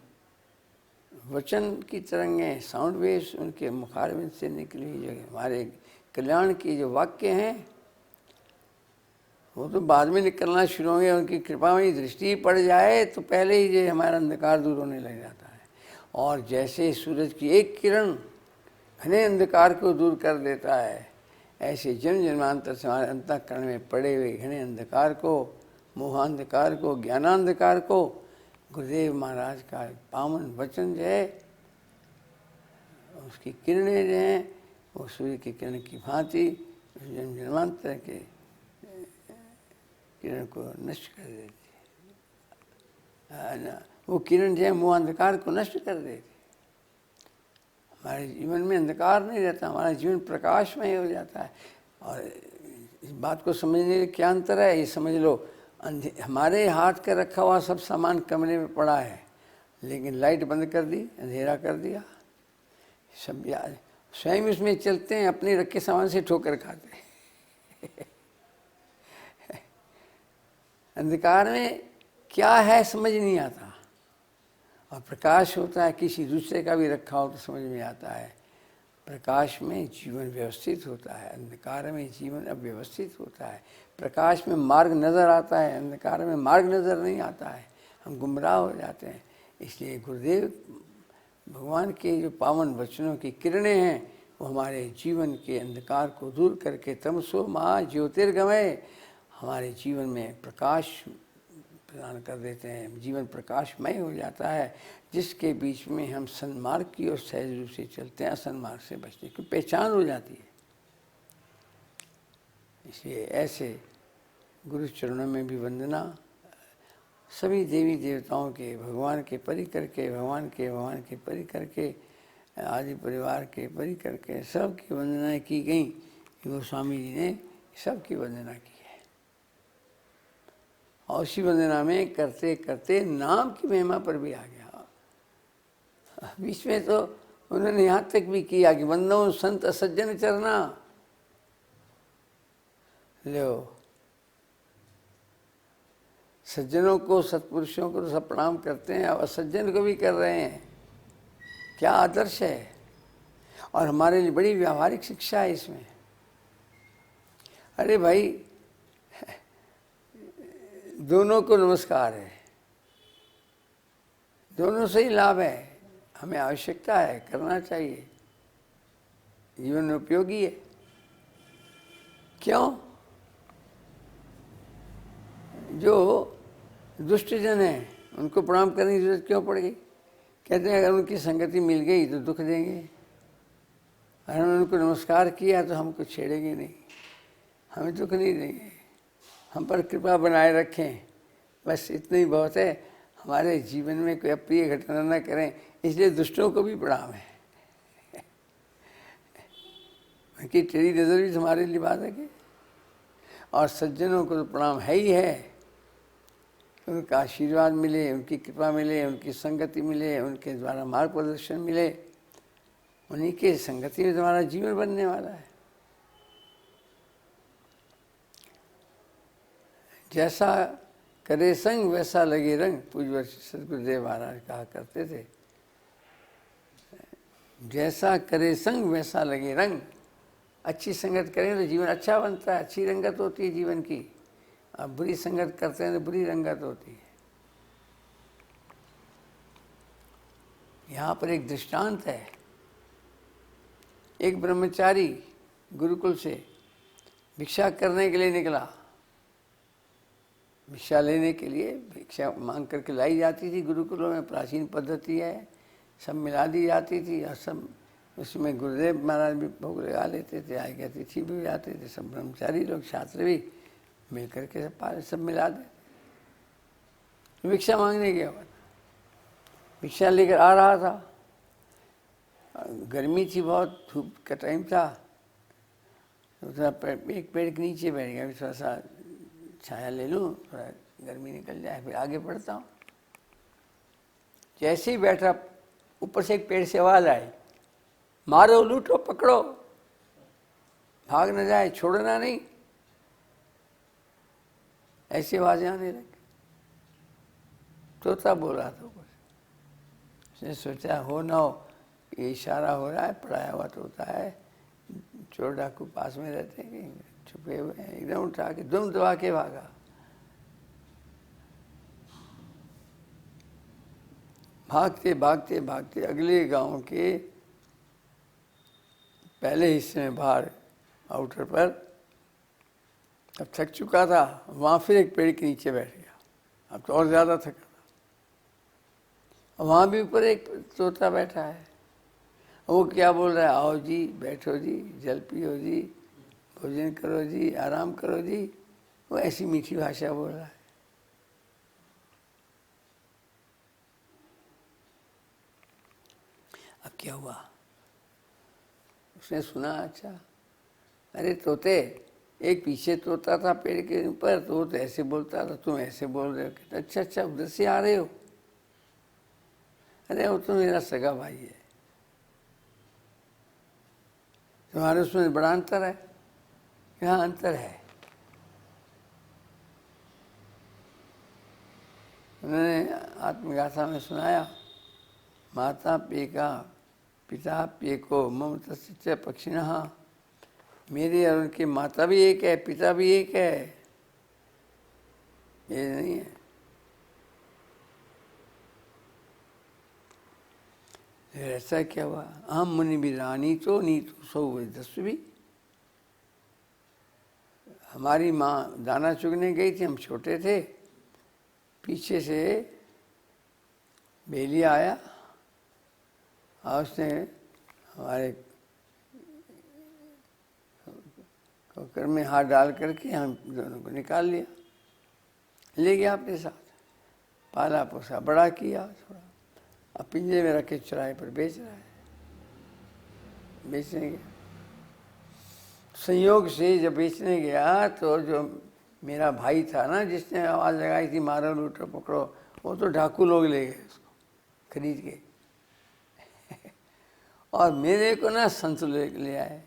वचन की तरंगें, साउंड वेव्स उनके मुखारविंद से निकली हुई जगह हमारे कल्याण के जो वाक्य हैं वो तो बाद में निकलना शुरू होंगे। उनकी कृपा में दृष्टि पड़ जाए तो पहले ही जो हमारा अंधकार दूर होने लग जाता है। और जैसे सूरज की एक किरण घने अंधकार को दूर कर देता है, ऐसे जन्म जन्मांतर से हमारे अंतःकरण में पड़े हुए घने अंधकार को, मोहांधकार को, ज्ञानांधकार को गुरुदेव महाराज का पावन वचन जो है, उसकी किरणें जो हैं वो सूर्य की किरण की भांति जन्म जन्मांतर के किरण को नष्ट कर देती है। वो किरण जो है मोह अंधकार को नष्ट कर देती। हमारे जीवन में अंधकार नहीं रहता, हमारा जीवन प्रकाशमय हो जाता है। और इस बात को समझने में क्या अंतर है, ये समझ लो। हमारे हाथ का रखा हुआ सब सामान कमरे में पड़ा है, लेकिन लाइट बंद कर दी, अंधेरा कर दिया, सब यार स्वयं उसमें चलते हैं, अपने रखे सामान से ठोकर खाते हैं। अंधकार में क्या है समझ नहीं आता, और प्रकाश होता है, किसी दूसरे का भी रखा हो तो समझ में आता है। प्रकाश में जीवन व्यवस्थित होता है, अंधकार में जीवन अव्यवस्थित होता है। प्रकाश में मार्ग नज़र आता है, अंधकार में मार्ग नज़र नहीं आता है, हम गुमराह हो जाते हैं। इसलिए गुरुदेव भगवान के जो पावन वचनों की किरणें हैं वो हमारे जीवन के अंधकार को दूर करके तमसो महा ज्योतिर्गमय हमारे जीवन में प्रकाश प्रदान कर देते हैं। जीवन प्रकाशमय हो जाता है, जिसके बीच में हम सन्मार्ग की ओर सहज रूप से चलते हैं, असन्मार्ग से बचने की पहचान हो जाती है। इसलिए ऐसे गुरु चरणों में भी वंदना, सभी देवी देवताओं के, भगवान के परिकर के, भगवान के परिकर के, आदि परिवार के परिकर के, सब की वंदनाएँ की गई। गोस्वामी जी ने सबकी वंदना की है। और उसी वंदना में करते करते नाम की महिमा पर भी आ गया। बीच में तो उन्होंने यहाँ तक भी किया कि वंदो संत सज्जन चरना, लो सज्जनों को, सत्पुरुषों को तो सब प्रणाम करते हैं, और असज्जन को भी कर रहे हैं। क्या आदर्श है, और हमारे लिए बड़ी व्यावहारिक शिक्षा है इसमें। अरे भाई, दोनों को नमस्कार है, दोनों से ही लाभ है, हमें आवश्यकता है, करना चाहिए, जीवन में उपयोगी है। क्यों? जो दुष्टजन है उनको प्रणाम करने की जरूरत क्यों पड़ गई? कहते हैं अगर उनकी संगति मिल गई तो दुख देंगे, अगर हमने उनको नमस्कार किया तो हमको छेड़ेंगे नहीं, हमें दुख नहीं देंगे, हम पर कृपा बनाए रखें, बस इतना ही बहुत है। हमारे जीवन में कोई अप्रिय घटना न करें, इसलिए दुष्टों को भी प्रणाम है। उनकी टेढ़ी नजर भी हमारे लिए बात है कि, और सज्जनों को तो प्रणाम है ही है। उनका आशीर्वाद मिले, उनकी कृपा मिले, उनकी संगति मिले, उनके द्वारा मार्ग प्रदर्शन मिले, उन्हीं के संगति में तुम्हारा जीवन बनने वाला है। जैसा करे संग वैसा लगे रंग, पूज्य सदगुरुदेव महाराज कहा करते थे। जैसा करे संग वैसा लगे रंग। अच्छी संगत करें तो जीवन अच्छा बनता है, अच्छी रंगत होती है जीवन की। अब बुरी संगत करते हैं तो बुरी रंगत होती है। यहाँ पर एक दृष्टांत है। एक ब्रह्मचारी गुरुकुल से भिक्षा करने के लिए निकला। भिक्षा लेने के लिए भिक्षा मांग करके लाई जाती थी गुरुकुलों में, प्राचीन पद्धति है। सब मिला दी जाती थी और सब उसमें गुरुदेव महाराज भी भोग लगा लेते थे, आगे अतिथि भी आते थे, सब ब्रह्मचारी लोग छात्र भी मिल करके सब मिला दे। भिक्षा मांगने गया हुआ था, भिक्षा लेकर आ रहा था। गर्मी थी बहुत, धूप का टाइम था, तो थोड़ा एक पेड़ के नीचे बैठ गया, थोड़ा सा छाया ले लूँ, थोड़ा गर्मी निकल जाए, फिर आगे बढ़ता हूँ। जैसे ही बैठा, ऊपर से एक पेड़ से आवाज आई, मारो, लूटो, पकड़ो, भाग न जाए, छोड़ना नहीं। ऐसी आवाजें आने लगी। तोता बोल रहा था ऊपर। उसने सोचा हो ना हो, ये इशारा हो रहा है, पढ़ाया हुआ तोता है, चोर डाकू पास में रहते हैं, छुपे हुए हैं। एकदम उठा के दुम दबा के भागा। भागते भागते भागते अगले गांव के पहले हिस्से में, बाहर आउटर पर, अब थक चुका था, वहां फिर एक पेड़ के नीचे बैठ गया। अब तो और ज्यादा थका था। वहां भी ऊपर एक तोता बैठा है। वो क्या बोल रहा है, आओ जी, बैठो जी, जल पियो जी, भोजन करो जी, आराम करो जी। वो ऐसी मीठी भाषा बोल रहा है। अब क्या हुआ, उसने सुना, अच्छा अरे तोते, एक पीछे तोता था पेड़ के ऊपर, तो ऐसे बोलता था, तुम ऐसे बोल रहे हो। कहते अच्छा अच्छा, उधर से आ रहे हो। अरे वो तो मेरा सगा भाई है। तुम्हारे उसमें बड़ा अंतर है। यहाँ अंतर है। उन्होंने आत्मगाथा में सुनाया, माता पेका पिता पेको मम तस्य पक्षिणः। मेरे और उनके माता भी एक है, पिता भी एक है, ये नहीं है। ऐसा क्या हुआ, हम मुनि बिरानी तो नीतु सौ दस्वी। हमारी माँ दाना चुगने गई थी, हम छोटे थे, पीछे से बेलिया आया और उसने हमारे कुकर में हाथ डाल करके हम दोनों को निकाल लिया, ले गया अपने साथ, पाला पोसा बड़ा किया थोड़ा, अब पिंजरे में रखे चौराहे पर बेच रहा है। बेचने गया, संयोग से जब बेचने गया तो जो मेरा भाई था ना, जिसने आवाज़ लगाई थी मारो लूटो पकड़ो, वो तो डाकू लोग ले गए उसको खरीद के। और मेरे को ना संत ले आए,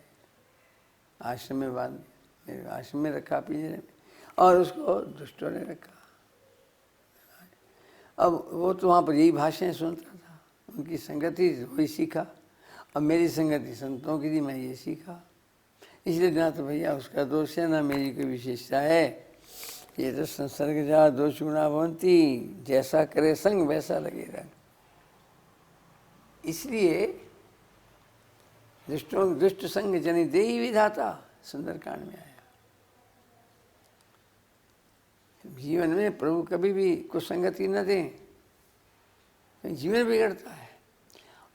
आश्रम में बांध, मेरे आश्रम में रखा पिंजरे में, और उसको दुष्टों ने रखा। अब वो तो वहाँ पर यही भाषाएं सुनता था, उनकी संगति वही सीखा। अब मेरी संगति संतों की थी, मैं ये सीखा। इसलिए ना तो भैया उसका दोष है, ना मेरी कोई विशेषता है। ये तो संसर्ग जा दोष गुणा भवंती, जैसा करे संग वैसा लगेगा। इसलिए दुष्ट संग जनि देहि विधाता, सुंदरकांड में आया। जीवन में प्रभु कभी भी कुसंगति न दें, जीवन बिगड़ता है।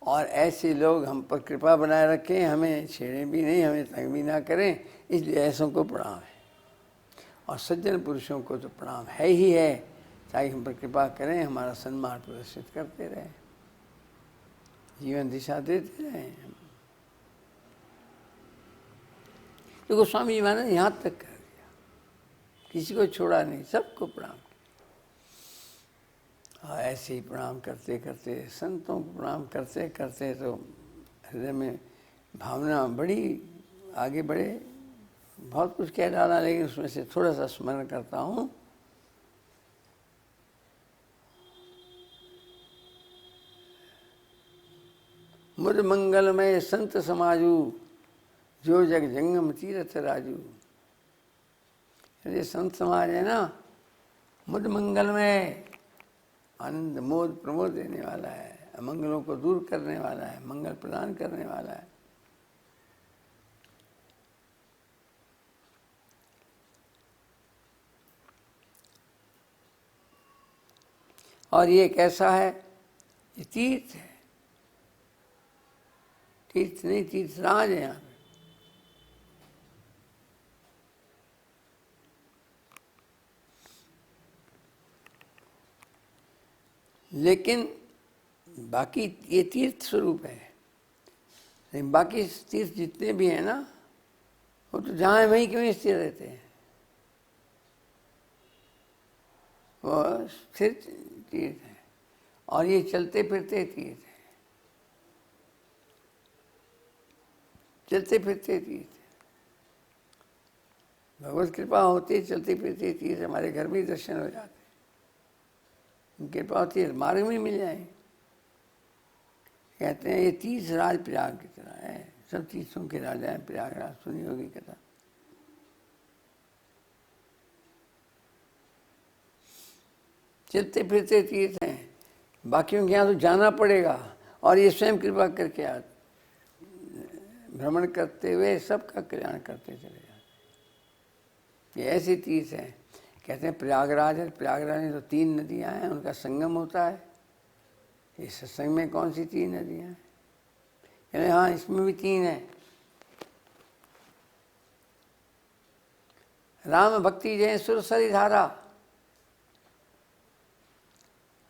और ऐसे लोग हम पर कृपा बनाए रखें, हमें छेड़ें भी नहीं, हमें तंग भी ना करें, इसलिए ऐसों को प्रणाम है। और सज्जन पुरुषों को तो प्रणाम है ही है। ताकि हम पर कृपा करें, हमारा सन्मार्ग प्रदर्शित करते रहें, जीवन दिशा देते रहें। तो गोस्वामी जी महाराज यहाँ तक कर दिया, किसी को छोड़ा नहीं, सबको प्रणाम किया। और ऐसे ही प्रणाम करते करते, संतों को प्रणाम करते करते तो हृदय में भावना बड़ी आगे बढ़े। बहुत कुछ कह डाला, लेकिन उसमें से थोड़ा सा स्मरण करता हूँ। मुद मंगलमय संत समाजू, जो जग जंगम तीरथ राजू। ये संत समाज है ना, मुद मंगलमय, आनंद मोद प्रमोद देने वाला है, अमंगलों को दूर करने वाला है, मंगल प्रदान करने वाला है। और ये कैसा है? ये तीर्थ है, तीर्थ नहीं, तीर्थराज है यहाँ पे। लेकिन बाकी ये तीर्थ स्वरूप है, लेकिन बाकी तीर्थ जितने भी हैं ना, वो तो जहाँ है वहीं क्यों स्थिर रहते हैं, वो स्थिर तीर्थ है। और ये चलते फिरते तीर्थ है, चलते फिरते तीर्थ है। भगवत कृपा होती है, चलते फिरते तीर्थ हमारे घर में दर्शन हो जाते हैं, कृपा होती है मार्ग में मिल जाए। कहते हैं ये तीर्थराज प्रयाग की तरह है, सब तीर्थों के राजा है प्रयागराज, सुनी होगी कथा। चलते फिरते तीर्थ हैं, बाकियों के यहाँ तो जाना पड़ेगा, और ये स्वयं कृपा करके भ्रमण करते हुए सबका कल्याण करते चले जाते। ये ऐसे तीर्थ हैं। कहते हैं प्रयागराज है, प्रयागराज में तो 3 नदियाँ हैं, उनका संगम होता है। इस सत्संग में कौन सी 3 नदियाँ हैं? कहते हाँ, इसमें भी 3 हैं। राम भक्ति जय सुरसरी धारा,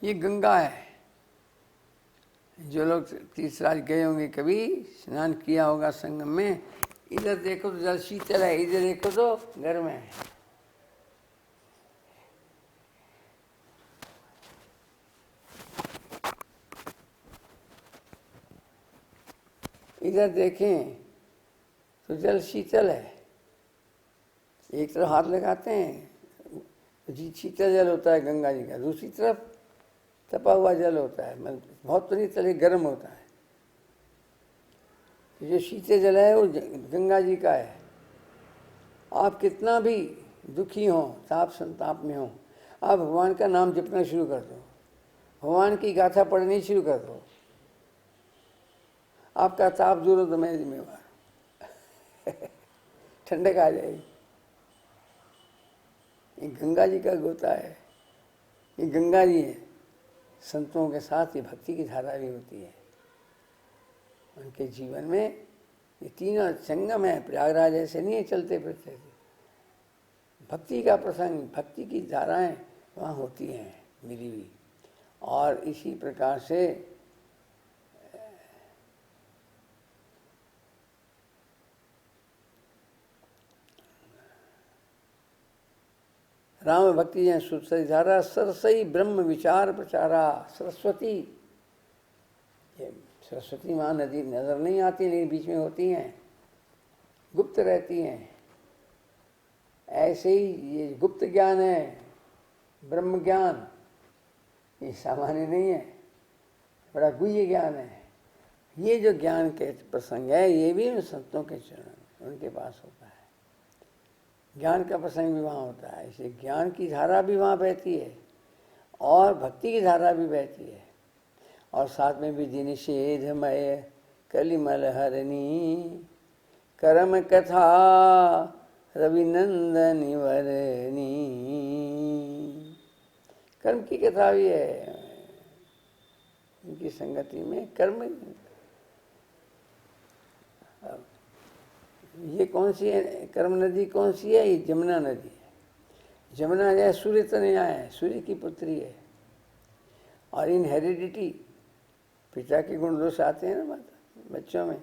ये गंगा है। जो लोग तीर्थराज गए होंगे, कभी स्नान किया होगा संगम में, इधर देखो तो जल शीतल है, इधर देखो तो गर्म है। इधर देखें तो जल शीतल है, एक तरफ हाथ लगाते हैं जी शीतल जल होता है गंगा जी का, दूसरी तरफ तपा हुआ जल होता है, मतलब बहुत तो नहीं, तले गर्म होता है। जो शीतल जल है वो गंगा जी का है। आप कितना भी दुखी हो, ताप संताप में हो, आप भगवान का नाम जपना शुरू कर दो, भगवान की गाथा पढ़नी शुरू कर दो, आपका ताप दूर हो तो मैं जिम्मेवार। ठंडक आ जाएगी। ये गंगा जी का गोता है, ये गंगा जी है। संतों के साथ ये भक्ति की धारा भी होती है उनके जीवन में। ये तीनों संगम है, प्रयागराज ऐसे नहीं है चलते फिरते, भक्ति का प्रसंग, भक्ति की धाराएं वहाँ होती हैं मिली हुई। और इसी प्रकार से राम भक्ति जय सुरसरी धारा, सरसई ब्रह्म विचार प्रचारा। सरस्वती, ये सरस्वती माँ नदी नजर नहीं आती, लेकिन बीच में होती हैं, गुप्त रहती हैं। ऐसे ही ये गुप्त ज्ञान है, ब्रह्म ज्ञान, ये सामान्य नहीं है, बड़ा गुह्य ज्ञान है। ये जो ज्ञान के प्रसंग है, ये भी उन संतों के चरण उनके पास होता है। ज्ञान का प्रसंग भी वहाँ होता है, इसलिए ज्ञान की धारा भी वहाँ बहती है और भक्ति की धारा भी बहती है। और साथ में विधि निषेधमय कलिमल हरणी, कर्म कथा रविनंदन वरनी। कर्म की कथा भी है, उनकी संगति में कर्म। ये कौन सी है कर्म नदी? कौन सी है? ये जमुना नदी है। जमुना जाए सूर्य तो नहीं आए, सूर्य की पुत्री है। और इन हेरिडिटी पिता के गुण दोष आते हैं ना माता बच्चों में,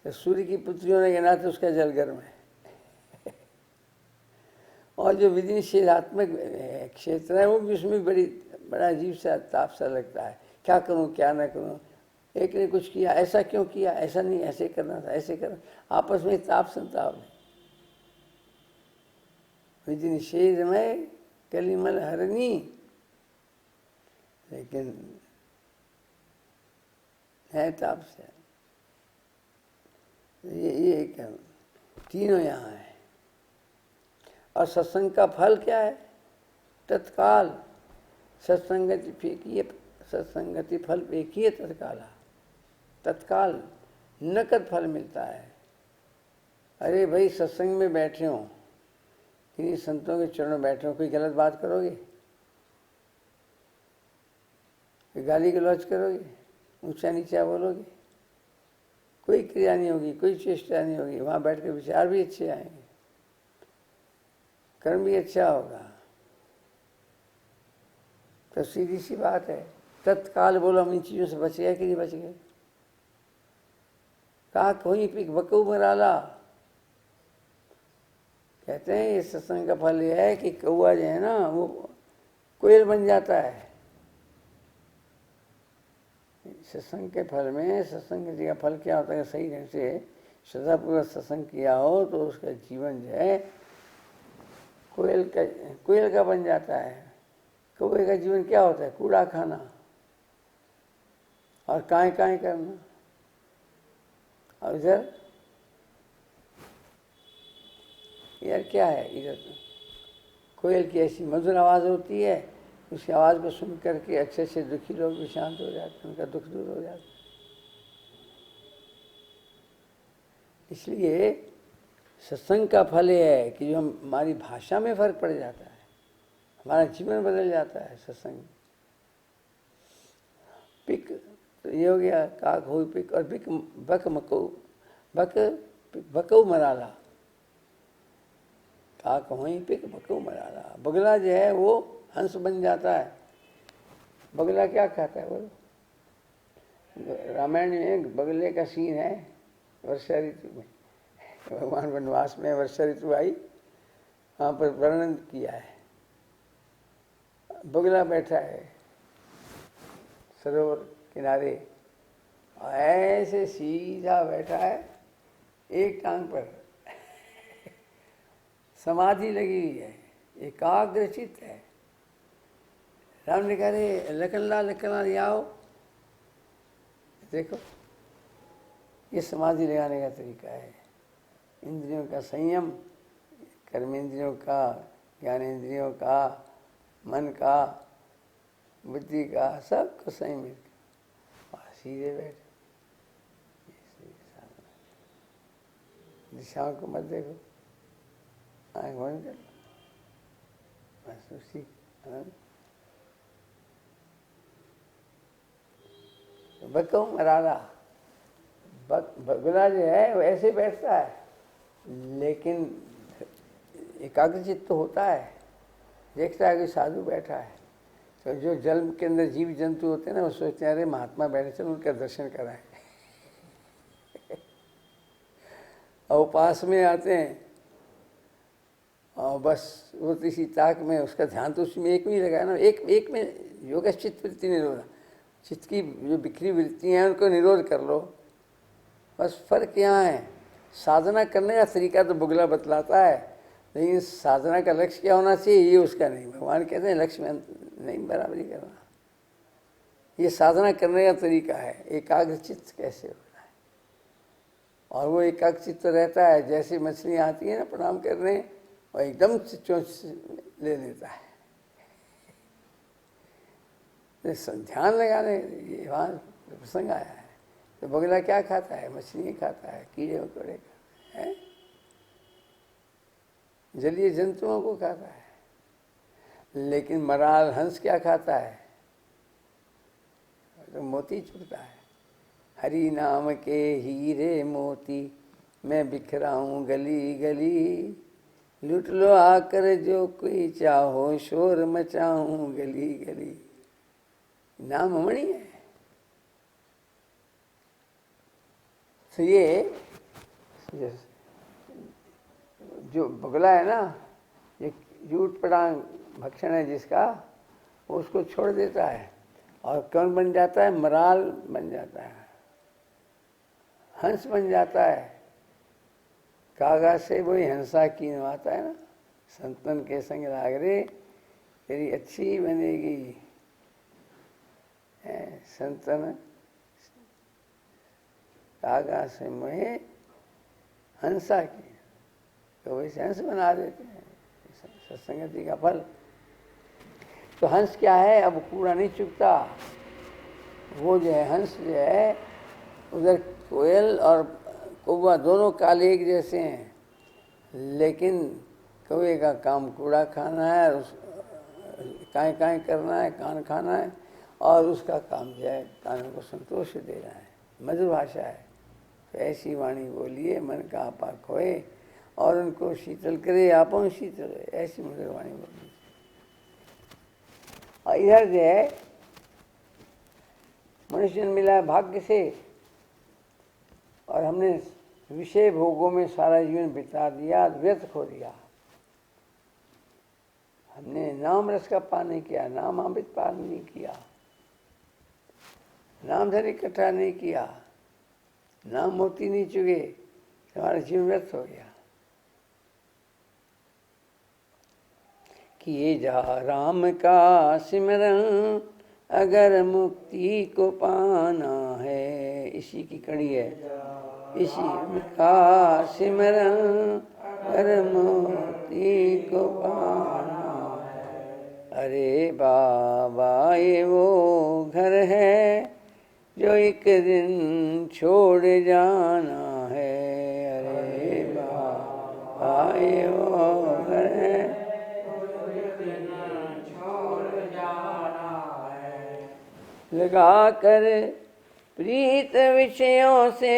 तो सूर्य की पुत्री होने के नाते उसका जल गर्म है। और जो विधि निषेधात्मक क्षेत्र है वो भी उसमें बड़ा अजीब सा ताप सा लगता है, क्या करूं क्या ना करूं। एक ने कुछ किया, ऐसा क्यों किया, ऐसा नहीं ऐसे करना था, ऐसे करना, आपस में ताप संताप है। विधि निषेध में कलिमल हरनी, लेकिन है ताप से। ये तीनों यहाँ है। और सत्संग का फल क्या है? तत्काल सत्संगति फेंकिए, सत्संगति फल फेंकिए तत्काला, तत्काल नकद फल मिलता है। अरे भाई सत्संग में बैठे हो, किन्हीं संतों के चरणों बैठे हो, कोई गलत बात करोगे, कोई गाली गलौज करोगे, ऊंचा नीचा बोलोगे, कोई क्रिया नहीं होगी, कोई चेष्टा नहीं होगी। वहाँ बैठ के विचार भी अच्छे आएंगे, कर्म भी अच्छा होगा। तो सीधी सी बात है, तत्काल बोलो हम इन चीज़ों से बच गए कि नहीं बच गए? कहा कोई पिक बकू मराला, कहते हैं ये सत्संग का फल ये है कि कौआ जो है ना वो कोयल बन जाता है। सत्संग के फल में, सत्संग का फल क्या होता है? सही ढंग से श्रद्धापूर्वक सत्संग किया हो तो उसका जीवन जो है कोयल का बन जाता है। कौए का जीवन क्या होता है? कूड़ा खाना और काएं काएं करना। और इधर यार क्या है, इधर कोयल की ऐसी मधुर आवाज़ होती है, उसकी आवाज़ को सुन करके अच्छे से दुखी लोग भी शांत हो जाते हैं, उनका दुख दूर हो जाता है। इसलिए सत्संग का फल ये है कि जो हमारी भाषा में फर्क पड़ जाता है, हमारा जीवन बदल जाता है सत्संग। पिक तो ये हो गया, काक हो पिक, और पिक बक मकऊ, बकऊ मराला, काक होई पिक बकऊ मराला। बगला जो है वो हंस बन जाता है। बगला क्या खाता है बोलो? रामायण में बगले का सीन है वर्षा ऋतु में, भगवान वनवास में वर्षा ऋतु आई, वहाँ पर वर्णन किया है। बगला बैठा है सरोवर किनारे, ऐसे सीधा बैठा है एक टांग पर, समाधि लगी हुई है, एकाग्रचित है। राम ने कहा रे लखनलाल ये आओ, देखो ये समाधि लगाने का तरीका है। इंद्रियों का संयम, कर्मेंद्रियों का, ज्ञानेंद्रियों का, मन का, बुद्धि का, सबको संयमित और सीधे बैठे, दिशाओं को मत देखो, आँख बंद कर लो, बस उसी आनंद। बकऊ मराला, बगला जो है वो ऐसे बैठता है, लेकिन एकाग्रचित्त तो होता है। देखता है कि साधु बैठा है, तो जो जल के अंदर जीव जंतु होते हैं ना, वो सोचते हैं अरे महात्मा बैठे, चलो उनका दर्शन कराएं। और पास में आते हैं और बस वो इसी ताक में, उसका ध्यान तो उसमें एक में ही लगा ना, एक में योगा चित्त वृत्ति निरोध, चित्त की जो बिखरी वृत्तियाँ हैं उनको निरोध कर लो। बस फर्क यहाँ है, साधना करने का तरीका तो बुगला बतलाता है, लेकिन साधना का लक्ष्य क्या होना चाहिए ये उसका नहीं। भगवान कहते हैं लक्ष्य में नहीं बराबरी करना, ये साधना करने का तरीका है। एकाग्रचित्त कैसे होना है, और वो एकाग्रचित्त रहता है। जैसे मछली आती है ना प्रणाम करने, और एकदम से चोंच ले लेता है, ध्यान लगाने ये वहाँ प्रसंग आया है। तो बगला क्या खाता है? मछली खाता है, कीड़े मकोड़े खाता है, जलीय जंतुओं को खाता है। लेकिन मराल हंस क्या खाता है? तो मोती चुगता है। हरि नाम के हीरे मोती मैं बिखराऊं गली गली, लूट लो आकर जो कोई चाहो, शोर मचाऊं गली गली। नाम अमणी है। तो ये जो बगला है ना, ये झूठ पटांग भक्षण है जिसका, वो उसको छोड़ देता है और कौन बन जाता है? मराल बन जाता है, हंस बन जाता है। कागा से वही हंसा की नवाता है ना, संतन के संग लाग रे तेरी अच्छी बनेगी। संतन कागा से मोहे हंसा की, तो वैसे हंस बना देते हैं सत्संगति का फल। तो हंस क्या है? अब कूड़ा नहीं चुगता। वो जो है हंस जो है, उधर कोयल और कौवा दोनों काले एक जैसे हैं, लेकिन कौवे का काम कूड़ा खाना है, काएं काएं करना है, कान खाना है, और उसका काम जो है कानों को संतोष देना है। मधुर भाषा है। तो ऐसी वाणी बोलिए मन का आपा खोए और उनको शीतल करे, आपो शीतल है। ऐसी मधुर वाणी बोली। और इधर जो है मनुष्य मिला है भाग्य से, और हमने विषय भोगों में सारा जीवन बिता दिया, व्यर्थ खो दिया। हमने नाम रस का पान नहीं किया, नाम अमृत पान नहीं किया, नाम धन इकट्ठा नहीं किया, नाम मोती नहीं चुगे, हमारा जीवन व्यर्थ हो गया। किए जा राम का सिमरन अगर मुक्ति को पाना है। इसी की कड़ी है, इसी का सिमरन अगर मुक्ति को पाना है। अरे बाबा ये वो घर है जो एक दिन छोड़ जाना है। अरे बाबा ये वो घर है लगा कर प्रीत विषयों से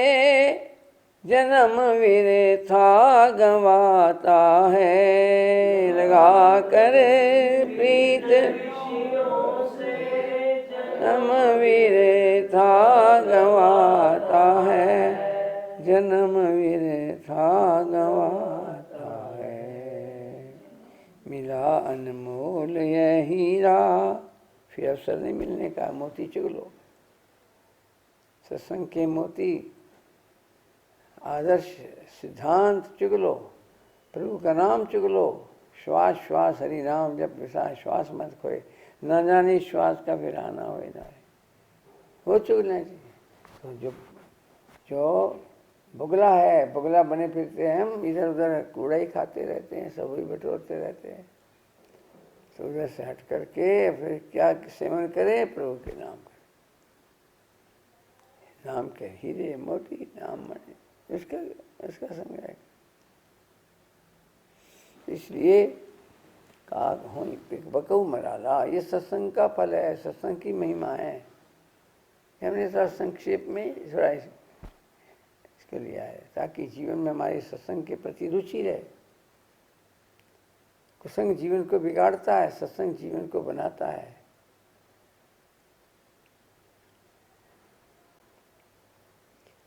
जन्म विरथा गंवाता है। लगा कर प्रीत विषयों से जन्म विरथा गंवाता है, जन्म विरथा गंवाता है। मिला अनमोल यह हीरा, फिर अवसर नहीं मिलने का, मोती चुग लो। सत्संग के मोती, आदर्श सिद्धांत चुग लो, प्रभु का नाम चुग लो। श्वास श्वास हरि नाम जब विश्वास श्वास मत खोए, न जाने श्वास का फिर आना हो जाए, वो चुगना चाहिए। तो जो बुगला है, बुगला बने फिरते हैं हम, इधर उधर कूड़ा ही खाते रहते हैं, सब वही बटोरते रहते हैं। तो उधर से हट करके फिर क्या सेवन करें? प्रभु के नाम का, नाम के हीरे मोती नाम मने इसका संग्रह। इसलिए काग हो बकऊ मराला, ये सत्संग का फल है, सत्संग की महिमा है। हमने थोड़ा संक्षेप में थोड़ा इसके लिया है ताकि जीवन में हमारे सत्संग के प्रति रुचि रहे। कुसंग जीवन को बिगाड़ता है, सत्संग जीवन को बनाता है।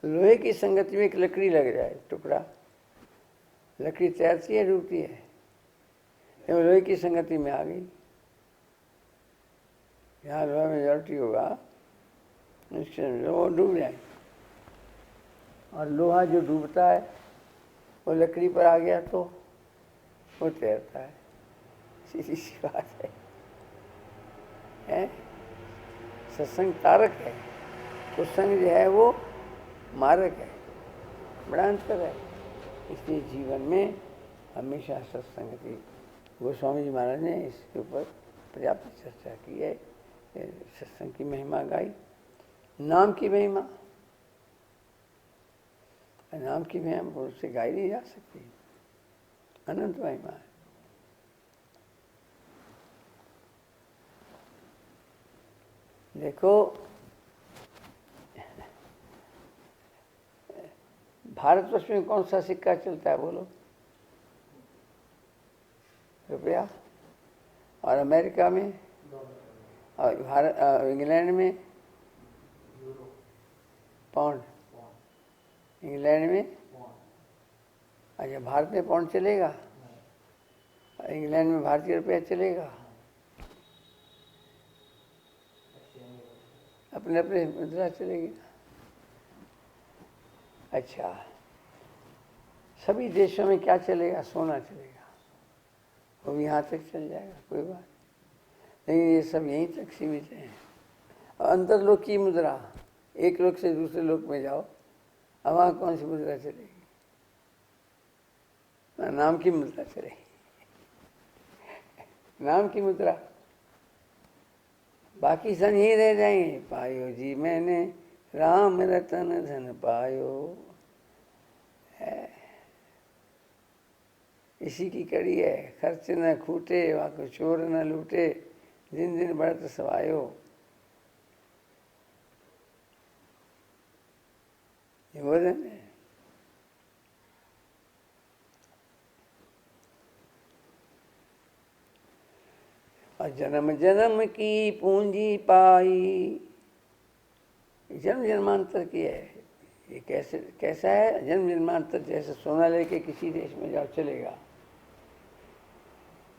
लोहे की संगति में एक लकड़ी लग जाए, टुकड़ा, लकड़ी तैरती है, डूबती है। जब लोहे की संगति में आ गई, यहाँ लोहा मेजॉरिटी होगा, वो डूब जाए। और लोहा जो डूबता है वो लकड़ी पर आ गया तो वो तैरता है। सीधी सी बात है? सत्संग तारक है, कुसंग जो है वो मारक है, बड़ा अंतर है। इसलिए जीवन में हमेशा सत्संगति, गोस्वामी जी महाराज ने इसके ऊपर पर्याप्त चर्चा की है। सत्संग की महिमा गाई, नाम की महिमा, नाम की महिमा उससे गाई नहीं जा सकती, अनंत महिमा है। देखो भारतवर्ष में कौन सा सिक्का चलता है बोलो? और अमेरिका में और भारत इंग्लैंड में पाउंड, इंग्लैंड में। अच्छा, भारत में पाउंड चलेगा, इंग्लैंड में भारतीय रुपया चलेगा। अपने अपने मुद्रा चलेगी। अच्छा, सभी देशों में क्या चलेगा? सोना चलेगा, वो भी यहाँ तक चल जाएगा, कोई बात नहीं। ये सब यहीं तक सीमित है। अंतरलोक की मुद्रा, एक लोक से दूसरे लोक में जाओ, अब वहाँ कौन सी मुद्रा चलेगी? नाम की मुद्रा चलेगी, नाम की मुद्रा। बाकी सब यहीं रह जाएंगे। पायो जी मैंने राम रतन धन पायो, है इसी की कड़ी है। खर्च न खूटे वहाँ को चोर न लूटे, दिन दिन बढ़त सवायो। ये भोजन है। और जन्म जन्म की पूंजी पाई, जन्म जन्मांतर की है। ये कैसा है? जन्म जन्मांतर जैसे सोना लेके किसी देश में जाओ चलेगा,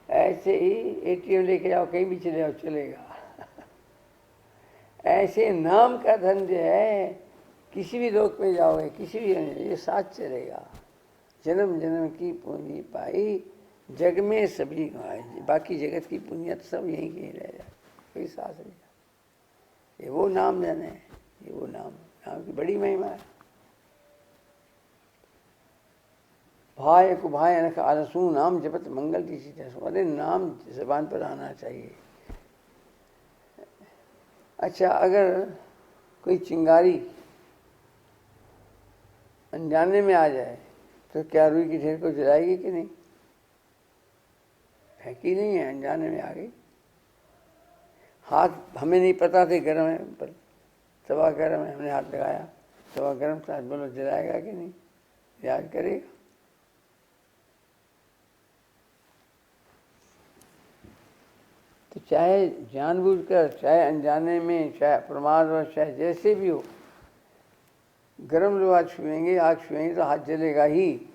ऐसे ही एटीएम लेके जाओ कहीं भी चले जाओ चलेगा। ऐसे नाम का धन जो है, किसी भी लोक में जाओगे, किसी भी ये साथ चलेगा। जन्म जन्म की पूंजी पाई, जग में सभी गंवाई। बाकी जगत की पुण्यत सब यहीं कहीं रह जाए, कोई साथ नहीं जाए। ये वो नाम धन है, ये वो नाम की बड़ी महिमा है। भाई को भाई अनख आलसू, नाम जपत मंगल की सीता। अरे नाम जबान पर आना चाहिए। अच्छा, अगर कोई चिंगारी अनजाने में आ जाए तो क्या रुई की ढेर को जलाएगी कि नहीं? फेंकी नहीं है, अनजाने में आ गई। हाथ हमें नहीं पता थे गर्म है, पर तवा गर्म है, हमने हाथ लगाया, तवा गर्म था, बोलो जलाएगा कि नहीं? याद करेगा। तो चाहे जानबूझकर, चाहे अनजाने में, चाहे प्रमादवश, चाहे जैसे भी हो, गर्म लोहा छुएंगे, आग छुएंगे तो हाथ जलेगा ही।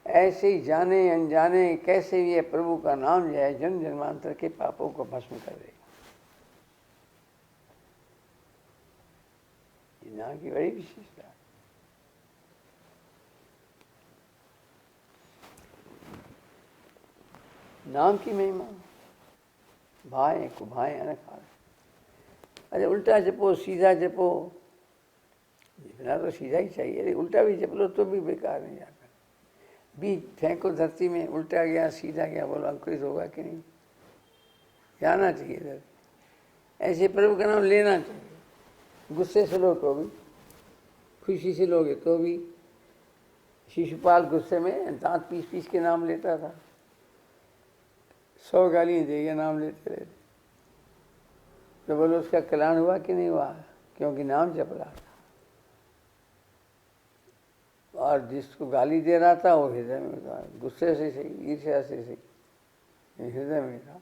ऐसे ही जाने अनजाने कैसे भी है, प्रभु का नाम जो है जन्म जन्मांतर के पापों को भस्म कर देगा। ये नाम की बड़ी विशेषता है। नाम की महिमा। भाई को भाई अनखार। अरे उल्टा जपो सीधा जपो, जितना तो सीधा ही चाहिए। अरे उल्टा भी जप लो तो भी बेकार नहीं जाता। बीज फेंको धरती में, उल्टा गया सीधा गया, बोलो अंकुरित होगा कि नहीं? जाना चाहिए धरती। ऐसे प्रभु का नाम लेना चाहिए। गुस्से से लो तो भी, खुशी से लोगे तो भी। शिशुपाल गुस्से में दांत पीस पीस के नाम लेता था, 100 गालियाँ देगा नाम लेते रहते। तो बोलो उसका कल्याण हुआ कि नहीं हुआ? क्योंकि नाम जप रहा था। और जिसको गाली दे रहा था वो हृदय में था, गुस्से से सही, ईर्ष्या से सही, हृदय में था।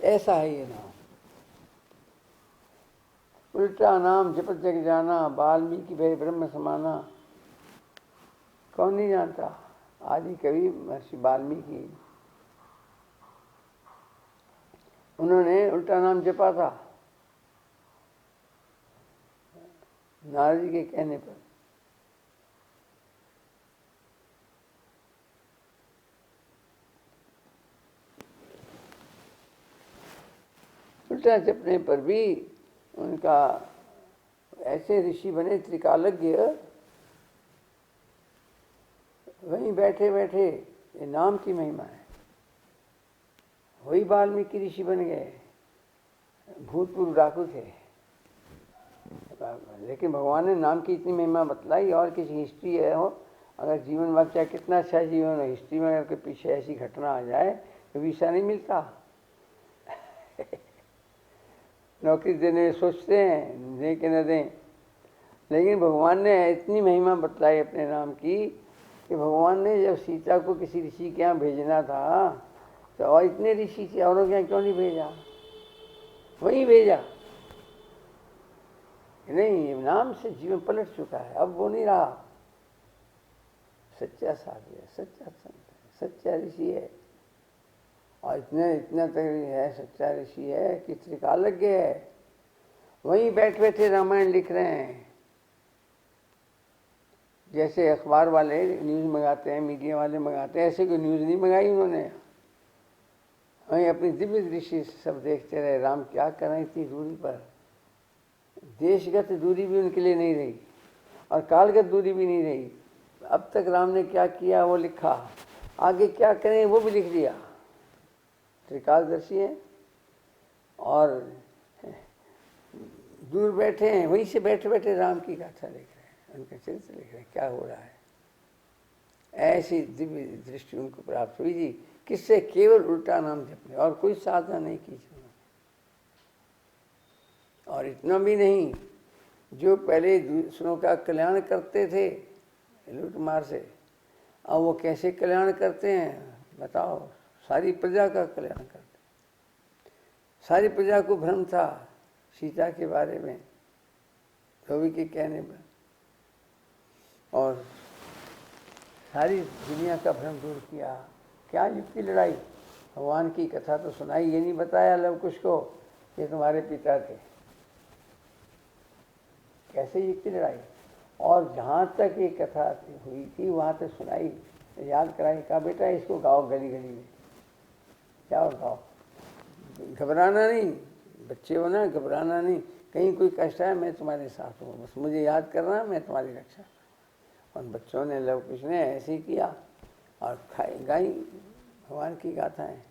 ऐसा है ये नाम। उल्टा नाम जपत जग जाना, वाल्मीकि भय ब्रह्म समाना। कौन नहीं जानता? आदि कवि महर्षि वाल्मीकि, उन्होंने उल्टा नाम जपा था नारद जी के कहने पर। उल्टा जपने पर भी उनका ऐसे ऋषि बने त्रिकालज्ञ, वहीं बैठे बैठे। ये नाम की महिमा है। वही वाल्मीकि ऋषि बन गए, भूतपूर्व डाकू थे, लेकिन भगवान ने नाम की इतनी महिमा बतलाई। और किसी हिस्ट्री है हो, अगर जीवन में चाहे कितना अच्छा जीवन हो, हिस्ट्री में अगर पीछे ऐसी घटना आ जाए तो वीसा नहीं मिलता। नौकरी देने सोचते हैं, दें कि न दें, लेकिन भगवान ने इतनी महिमा बतलाई अपने नाम की कि भगवान ने जब सीता को किसी ऋषि के यहाँ भेजना था तो और इतने ऋषि थे, औरों के यहाँ क्यों नहीं भेजा? वहीं भेजा। नहीं, नाम से जीवन पलट चुका है, अब वो नहीं रहा। सच्चा साधु है, सच्चा संत है, सच्चा ऋषि है, और इतना तक है, सच्चा ऋषि है कि त्रिकालज्ञ है। वहीं बैठ बैठे रामायण लिख रहे हैं। जैसे अखबार वाले न्यूज़ मंगाते हैं, मीडिया वाले मंगाते हैं, ऐसे कोई न्यूज़ नहीं मंगाई उन्होंने। वहीं अपनी दिव्य दृष्टि से सब देखते रहे राम क्या कर रहे हैं इतनी दूरी पर। देशगत दूरी भी उनके लिए नहीं रही और कालगत दूरी भी नहीं रही। अब तक राम ने क्या किया वो लिखा, आगे क्या करें वो भी लिख दिया। त्रिकालदर्शी हैं और दूर बैठे हैं, वहीं से बैठे बैठे राम की गाथा लिख रहे हैं, उनका चरित्र लिख रहे हैं, क्या हो रहा है। ऐसी दिव्य दृष्टि उनको प्राप्त हुई थी। किससे? केवल उल्टा नाम जपने, और कोई साधना नहीं की उन्होंने। और इतना भी नहीं, जो पहले दूसरों का कल्याण करते थे लूट मार से, अब वो कैसे कल्याण करते हैं बताओ? सारी प्रजा का कल्याण करते। सारी प्रजा को भ्रम था सीता के बारे में धोबी के कहने पर, और सारी दुनिया का भ्रम दूर किया। क्या युग की लड़ाई? भगवान की कथा तो सुनाई, ये नहीं बताया लव कुश को ये तुम्हारे पिता थे। कैसे युग की लड़ाई? और जहाँ तक ये कथा हुई थी वहाँ तक सुनाई, याद कराई, कहा बेटा इसको गाओ गली गली में, क्या गाओ, घबराना नहीं, बच्चे हो ना, घबराना नहीं, कहीं कोई कष्ट है मैं तुम्हारे साथ हूँ, बस मुझे याद करना, मैं तुम्हारी रक्षा। उन बच्चों ने लव कुश ने ऐसे ही किया और गाई भगवान की गाथाएं।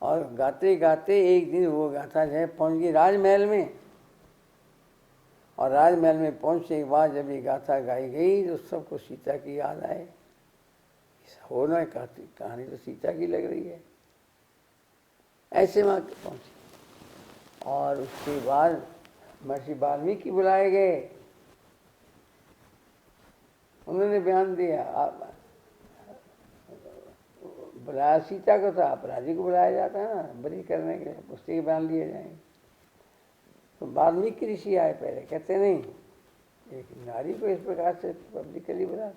और गाते गाते एक दिन वो गाथा जो है पहुँच गई राजमहल में, और राजमहल में पहुँचने के बाद जब ये गाथा गाई गई तो सबको सीता की याद आए। हो ना, कहानी तो सीता की लग रही है। ऐसे वहाँ पहुँचे और उसके बाद महर्षि वाल्मीकि बुलाए गए। उन्होंने बयान दिया, बुलाया सीता को था, अपराधी को बुलाया जाता है ना बरी करने के लिए, उसके बयान लिए जाएंगे। तो वाल्मीकि ऋषि आए पहले, कहते नहीं एक नारी को इस प्रकार से पब्लिकली बुला,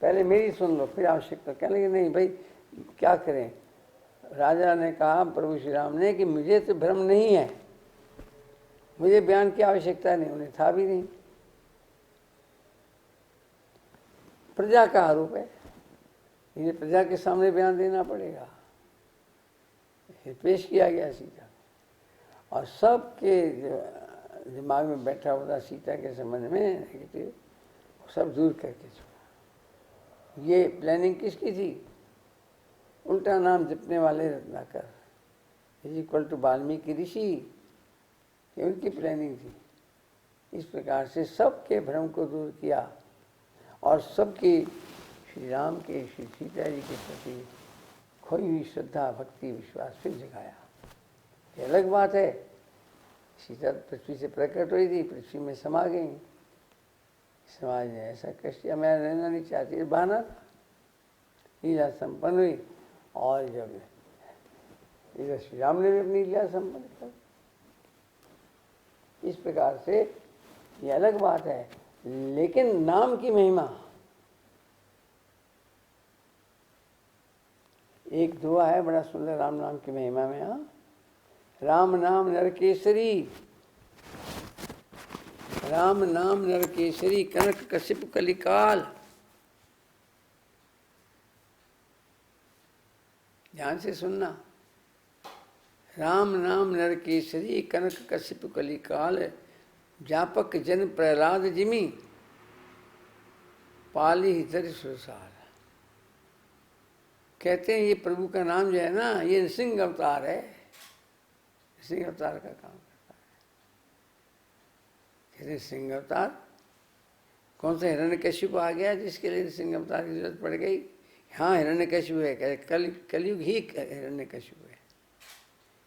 पहले मेरी सुन लो फिर आवश्यकता। कहने लगे नहीं भाई क्या करें। राजा ने कहा प्रभु श्री राम ने कि मुझे तो भ्रम नहीं है, मुझे बयान की आवश्यकता नहीं, उन्हें था भी नहीं। प्रजा का आरोप है, ये प्रजा के सामने बयान देना पड़ेगा। फिर पेश किया गया सीता, और सबके दिमाग में बैठा हुआ सीता के संबंध में नेगेटिव सब दूर करके छोड़ा। ये प्लानिंग किसकी थी? उल्टा नाम जपने वाले Ratnakar is equal to Valmiki Rishi, ये उनकी प्लानिंग थी। इस प्रकार से सबके भ्रम को दूर किया और सबकी श्री राम के, श्री सीता जी के प्रति खोई हुई श्रद्धा भक्ति विश्वास फिर जगाया। ये अलग बात है, सीता पृथ्वी से प्रकट हुई थी, पृथ्वी में समा गई। समाज ने ऐसा कष्ट किया, मैं रहना नहीं चाहती, बहाना था। लीला संपन्न हुई और जब इधर श्री राम ने भी अपनी लीला संपन्न कर, इस प्रकार से ये अलग बात है। लेकिन नाम की महिमा, एक दुआ है बड़ा सुंदर राम नाम की महिमा में। हाँ, राम नाम नरकेसरी, राम नाम नरकेसरी कनक कशिप कलिकाल। ध्यान से सुनना, राम नाम नरकेसरी कनक कशिप कलिकाल, व्यापक जन प्रहलाद जिमी, पाली दर सुरसाल। कहते हैं ये प्रभु का नाम जो है ना, ये नृसिंह अवतार है, नृसिंह अवतार का काम करता है। नृसिंह अवतार कौन सा? हिरण्यकशिपु आ गया जिसके लिए नृसिंह अवतार की जरूरत पड़ गई। हाँ हिरण्यकशिपु है, कलयुग ही हिरण्यकशिपु है।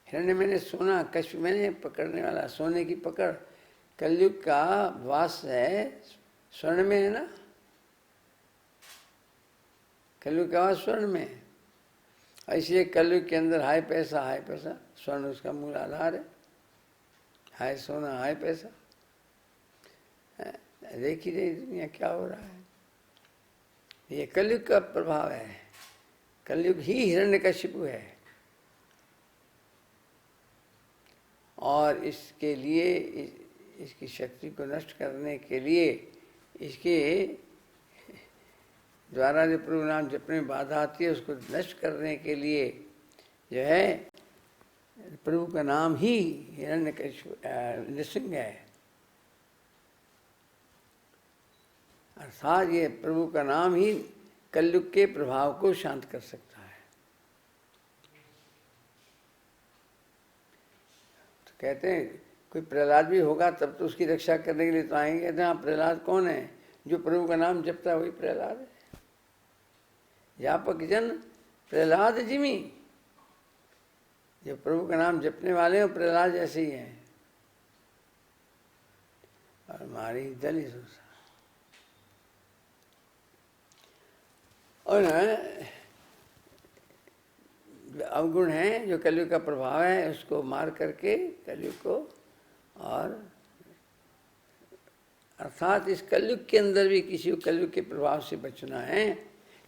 हिरण्य मैंने सोना, कशिपु मैंने पकड़ने वाला, सोने की पकड़, कलयुग का वास है स्वर्ण में, है ना? कलयुग का वास स्वर्ण में है, इसलिए कलयुग के अंदर हाय पैसा, हाय पैसा। स्वर्ण उसका मूल आधार है। हाय सोना, हाय पैसा। देख ही रही दुनिया क्या हो रहा है। ये कलयुग का प्रभाव है। कलयुग ही हिरण्यकशिपु है। और इसके लिए, इसकी शक्ति को नष्ट करने के लिए, इसके द्वारा जो प्रभु नाम जपने में बाधा आती है उसको नष्ट करने के लिए जो है प्रभु का नाम ही हिरण्यकशिपु नृसिंह है। अर्थात ये प्रभु का नाम ही कलयुग के प्रभाव को शांत कर सकता है। तो कहते हैं कोई प्रहलाद भी होगा तब तो उसकी रक्षा करने के लिए तो आएंगे। कहते हैं हाँ, प्रहलाद कौन है? जो प्रभु का नाम जपता है वही प्रहलाद है। व्यापक जन प्रहलाद जिमी, जो प्रभु का नाम जपने वाले हैं प्रहलाद जैसे ही हैं। और हमारी दल संसार और अवगुण है जो कलयुग का प्रभाव है उसको मार करके कलयुग को, और अर्थात इस कलयुग के अंदर भी किसी को कलयुग के प्रभाव से बचना है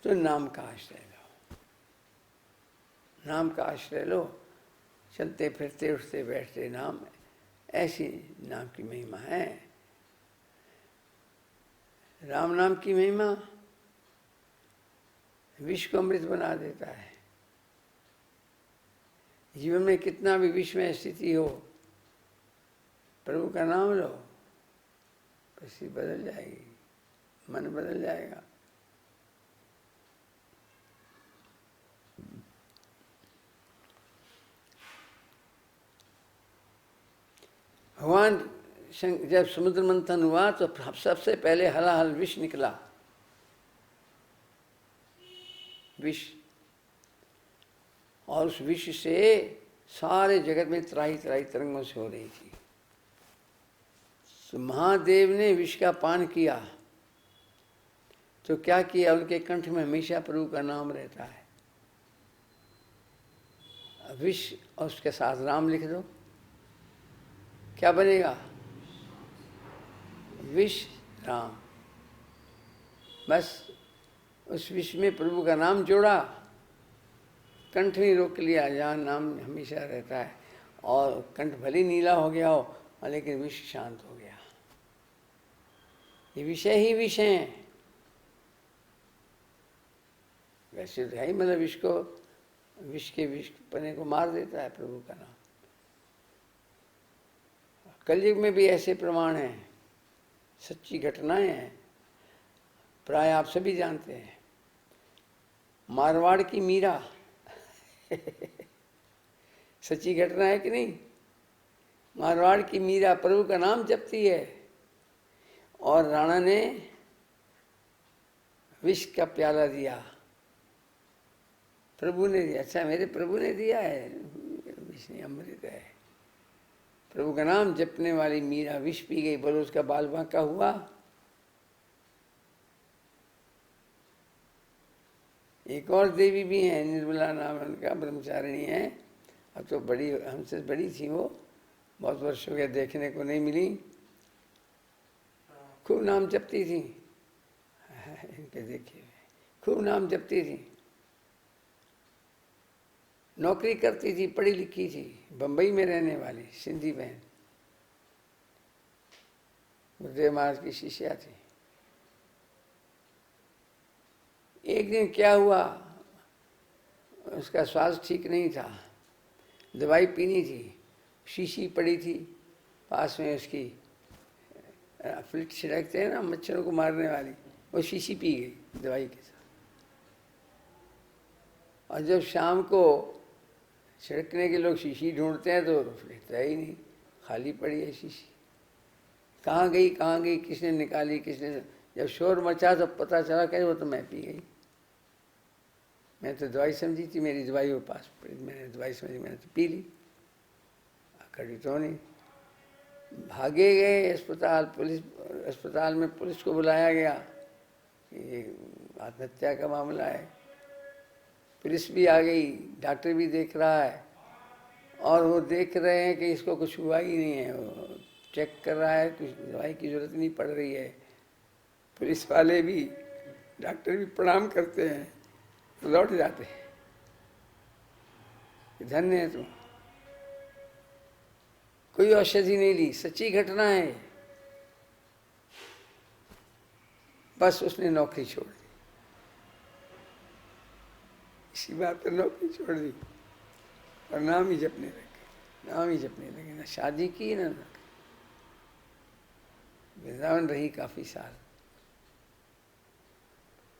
तो नाम का आश्रय लो। नाम का आश्रय लो। चलते फिरते उठते बैठते नाम, ऐसी नाम की महिमा है। राम नाम की महिमा विष को अमृत बना देता है। जीवन में कितना भी विष में स्थिति हो, प्रभु का नाम लो, परिस्थिति बदल जाएगी, मन बदल जाएगा। भगवान जब समुद्र मंथन हुआ तो सबसे पहले हलाहल विष निकला। विष, और उस विष से सारे जगत में त्राही त्राही तरंगों से हो रही थी। तो महादेव ने विष का पान किया तो क्या किया? उनके कंठ में हमेशा प्रभु का नाम रहता है। विष और उसके साथ राम लिख दो, क्या बनेगा? विष राम। बस उस विष में प्रभु का नाम जोड़ा, कंठ नहीं रोक लिया, जहाँ नाम हमेशा रहता है। और कंठ भले नीला हो गया हो लेकिन विष शांत हो गया। ये विषय ही विष हैं। वैसे तो है ही, मतलब विष को, विष के विष पने को मार देता है प्रभु का नाम। कलयुग में भी ऐसे प्रमाण हैं, सच्ची घटनाएं हैं, प्राय आप सभी जानते हैं। मारवाड़ की मीरा सच्ची घटना है कि नहीं? मारवाड़ की मीरा प्रभु का नाम जपती है और राणा ने विष का प्याला दिया, प्रभु ने दिया। अच्छा, मेरे प्रभु ने दिया है, विष नहीं अमृत है। प्रभु का नाम जपने वाली मीरा विष पी गई, बोलो उसका बाल बांका हुआ। एक और देवी भी है, निर्मला नाम उनका, ब्रह्मचारिणी है। अब तो बड़ी, हमसे बड़ी थी वो, बहुत वर्ष हो गए देखने को नहीं मिली। खूब नाम जपती थी, इनके देखिए खूब नाम जपती थी। नौकरी करती थी, पढ़ी लिखी थी, बंबई में रहने वाली सिंधी बहन, गुरुदेव महाराज की शिष्या थी। एक दिन क्या हुआ, उसका स्वास्थ्य ठीक नहीं था, दवाई पीनी थी, शीशी पड़ी थी पास में उसकी, फ्लिट छिड़कते हैं ना मच्छरों को मारने वाली, वो शीशी पी गई दवाई के साथ। और जब शाम को छिड़कने के लोग शीशी ढूंढते हैं तो फ्लिट है ही नहीं, खाली पड़ी है शीशी। कहाँ गई, कहाँ गई, किसने निकाली, किसने? जब शोर मचा तो पता चला कि वो तो मैं पी गई। मैं तो दवाई समझी थी, मेरी दवाई वो पास पड़ी, मैंने दवाई समझी, मैंने तो पी ली, कड़ी तो नहीं। भागे गए अस्पताल, पुलिस अस्पताल में पुलिस को बुलाया गया कि ये आत्महत्या का मामला है। पुलिस भी आ गई, डॉक्टर भी देख रहा है और वो देख रहे हैं कि इसको कुछ हुआ ही नहीं है। वो चेक कर रहा है, कुछ दवाई की जरूरत नहीं पड़ रही है। पुलिस वाले भी, डॉक्टर भी प्रणाम करते हैं, लौट जाते हैं। धन्य है तुम, कोई औषधि नहीं ली, सच्ची घटना है। बस उसने नौकरी छोड़ दी, इसी बात पर नौकरी छोड़ दी और नाम ही जपने लगे, नाम ही जपने लगे। ना शादी की ना वृंदावन रही काफी साल।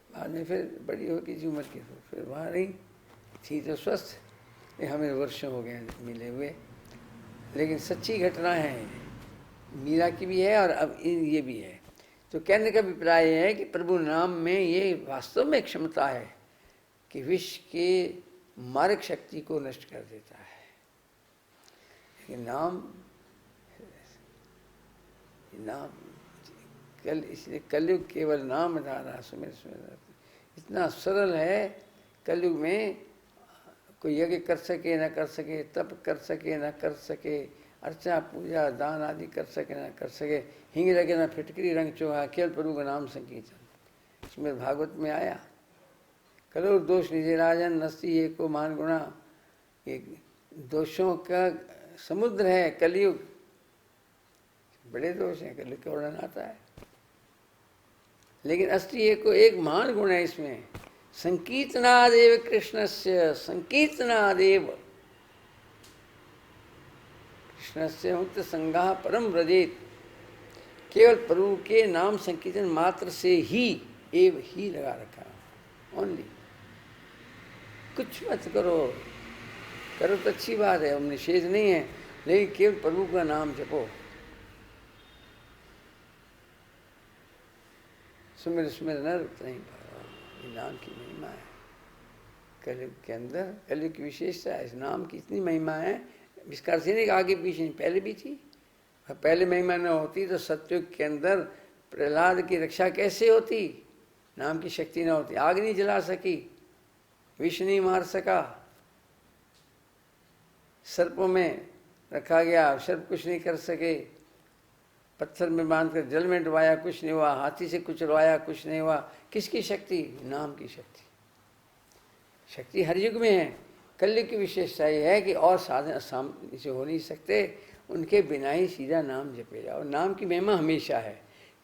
बाद में फिर बड़ी हो गई उम्र की, तो फिर वहाँ रही, थी तो स्वस्थ। हमें वर्षों हो गए मिले हुए, लेकिन सच्ची घटना है, मीरा की भी है और अब ये भी है। तो कहने का अभिप्राय है कि प्रभु नाम में ये वास्तव में क्षमता है कि विश्व के मारक शक्ति को नष्ट कर देता है। लेकिन नाम इसलिए कलयुग केवल नाम धारा सुमिर सुमिर, इतना सरल है। कलयुग में कोई यज्ञ कर सके न कर सके, तप कर सके न कर सके, अर्चा पूजा दान आदि कर सके न कर सके, हिंग लगे न फिटकरी रंग चोहा, केवल प्रभु का नाम संकीर्तन। इसमें भागवत में आया, करो दोष निजे राजन नस्ती एको मान गुणा। ये दोषों का समुद्र है कलयुग, बड़े दोष हैं, कलयुग का वर्णन आता है। लेकिन अस्थि एक महान गुण है इसमें, संकीर्तनादेव कृष्णस्य, संकीर्तनादेव कृष्णस्य मुक्त संगा परम व्रजेत। केवल प्रभु के नाम संकीर्तन मात्र से ही, एव ही लगा रखा, ओनली। कुछ मत करो, करो तो अच्छी बात है, हम निषेध नहीं है, लेकिन केवल प्रभु का नाम जपो। सुमिर सुमिर नर उतना ही पावा, ये नाम की महिमा है। कलयुग के अंदर, कलयुग की विशेषता है, इस नाम की इतनी महिमा है। इसका अर्थ नहीं आगे पीछे नहीं, पहले भी थी। पहले महिमा न होती तो सतयुग के अंदर प्रहलाद की रक्षा कैसे होती? नाम की शक्ति न होती, आग नहीं जला सकी, विष नहीं मार सका, सर्पों में रखा गया, सर्प कुछ नहीं कर सके, पत्थर में बांधकर जल में डुबाया, कुछ नहीं हुआ, हाथी से कुचलवाया, कुछ नहीं हुआ। किसकी शक्ति? नाम की शक्ति। शक्ति हर युग में है। कलयुग की विशेषता यह है कि और साधन सामने से हो नहीं सकते, उनके बिना ही सीधा नाम जपे जाओ। नाम की महिमा हमेशा है।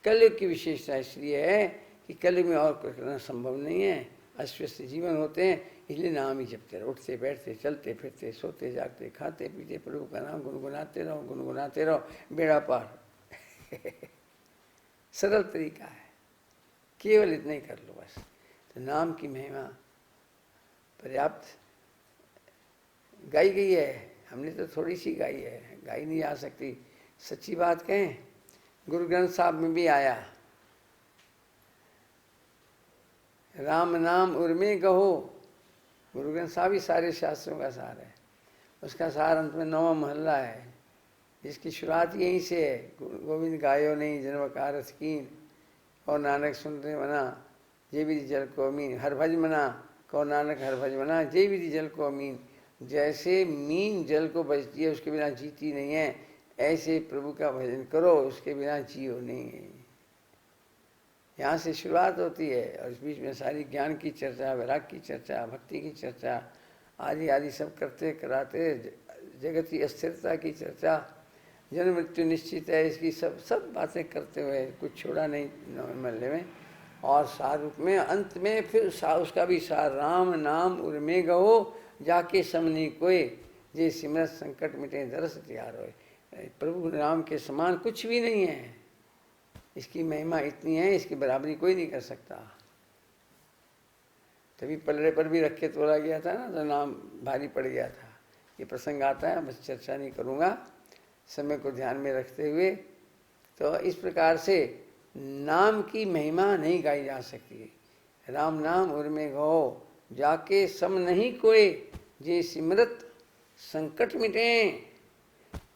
कलयुग की विशेषता इसलिए है कि कलयुग में और कुछ करना संभव नहीं है, अस्वस्थ जीवन होते हैं, इसलिए नाम ही जपते रहो। उठते बैठते चलते फिरते सोते जागते खाते पीते प्रभु का नाम गुनगुनाते रहो, गुनगुनाते रहो, बेड़ा पार। सरल तरीका है, केवल इतना ही कर लो बस। तो नाम की महिमा पर्याप्त गाई गई है, हमने तो थोड़ी सी गाई है, गाई नहीं आ सकती। सच्ची बात कहें, गुरु ग्रंथ साहब में भी आया, राम नाम उर्मे गहो। गुरु ग्रंथ साहब ही सारे शास्त्रों का सार है। उसका सार अंत में 9वां महला है, जिसकी शुरुआत यहीं से है। गोविंद गायो नहीं जन्मकार रस कीन, और नानक सुनते मना जे विधि जल को अमीन। हर भज मना कौ नानक हर भज मना जे विधि जल को अमीन। जैसे मीन जल को बचती है, उसके बिना जीती नहीं है, ऐसे प्रभु का भजन करो, उसके बिना जियो नहीं। यहाँ से शुरुआत होती है और इस बीच में सारी ज्ञान की चर्चा, वैराग की चर्चा, भक्ति की चर्चा आदि आदि सब करते कराते, जगत की अस्थिरता की चर्चा, जन्म मृत्यु निश्चित है इसकी सब बातें करते हुए कुछ छोड़ा नहीं महल्ले में। और सार रूप में अंत में फिर उसका भी सार, राम नाम उर्मे गहो जाके समनी कोई, जे सिमरत संकट मिटे दरस तैयार होए। प्रभु नाम के समान कुछ भी नहीं है, इसकी महिमा इतनी है, इसकी बराबरी कोई नहीं कर सकता। तभी पलड़े पर भी रख के तोला गया था ना, तो नाम भारी पड़ गया था। ये प्रसंग आता है, बस चर्चा नहीं करूँगा समय को ध्यान में रखते हुए। तो इस प्रकार से नाम की महिमा नहीं गाई जा सकती। राम नाम उर्मे गहो जाके सम नहीं कोई, जे सिमरत संकट मिटे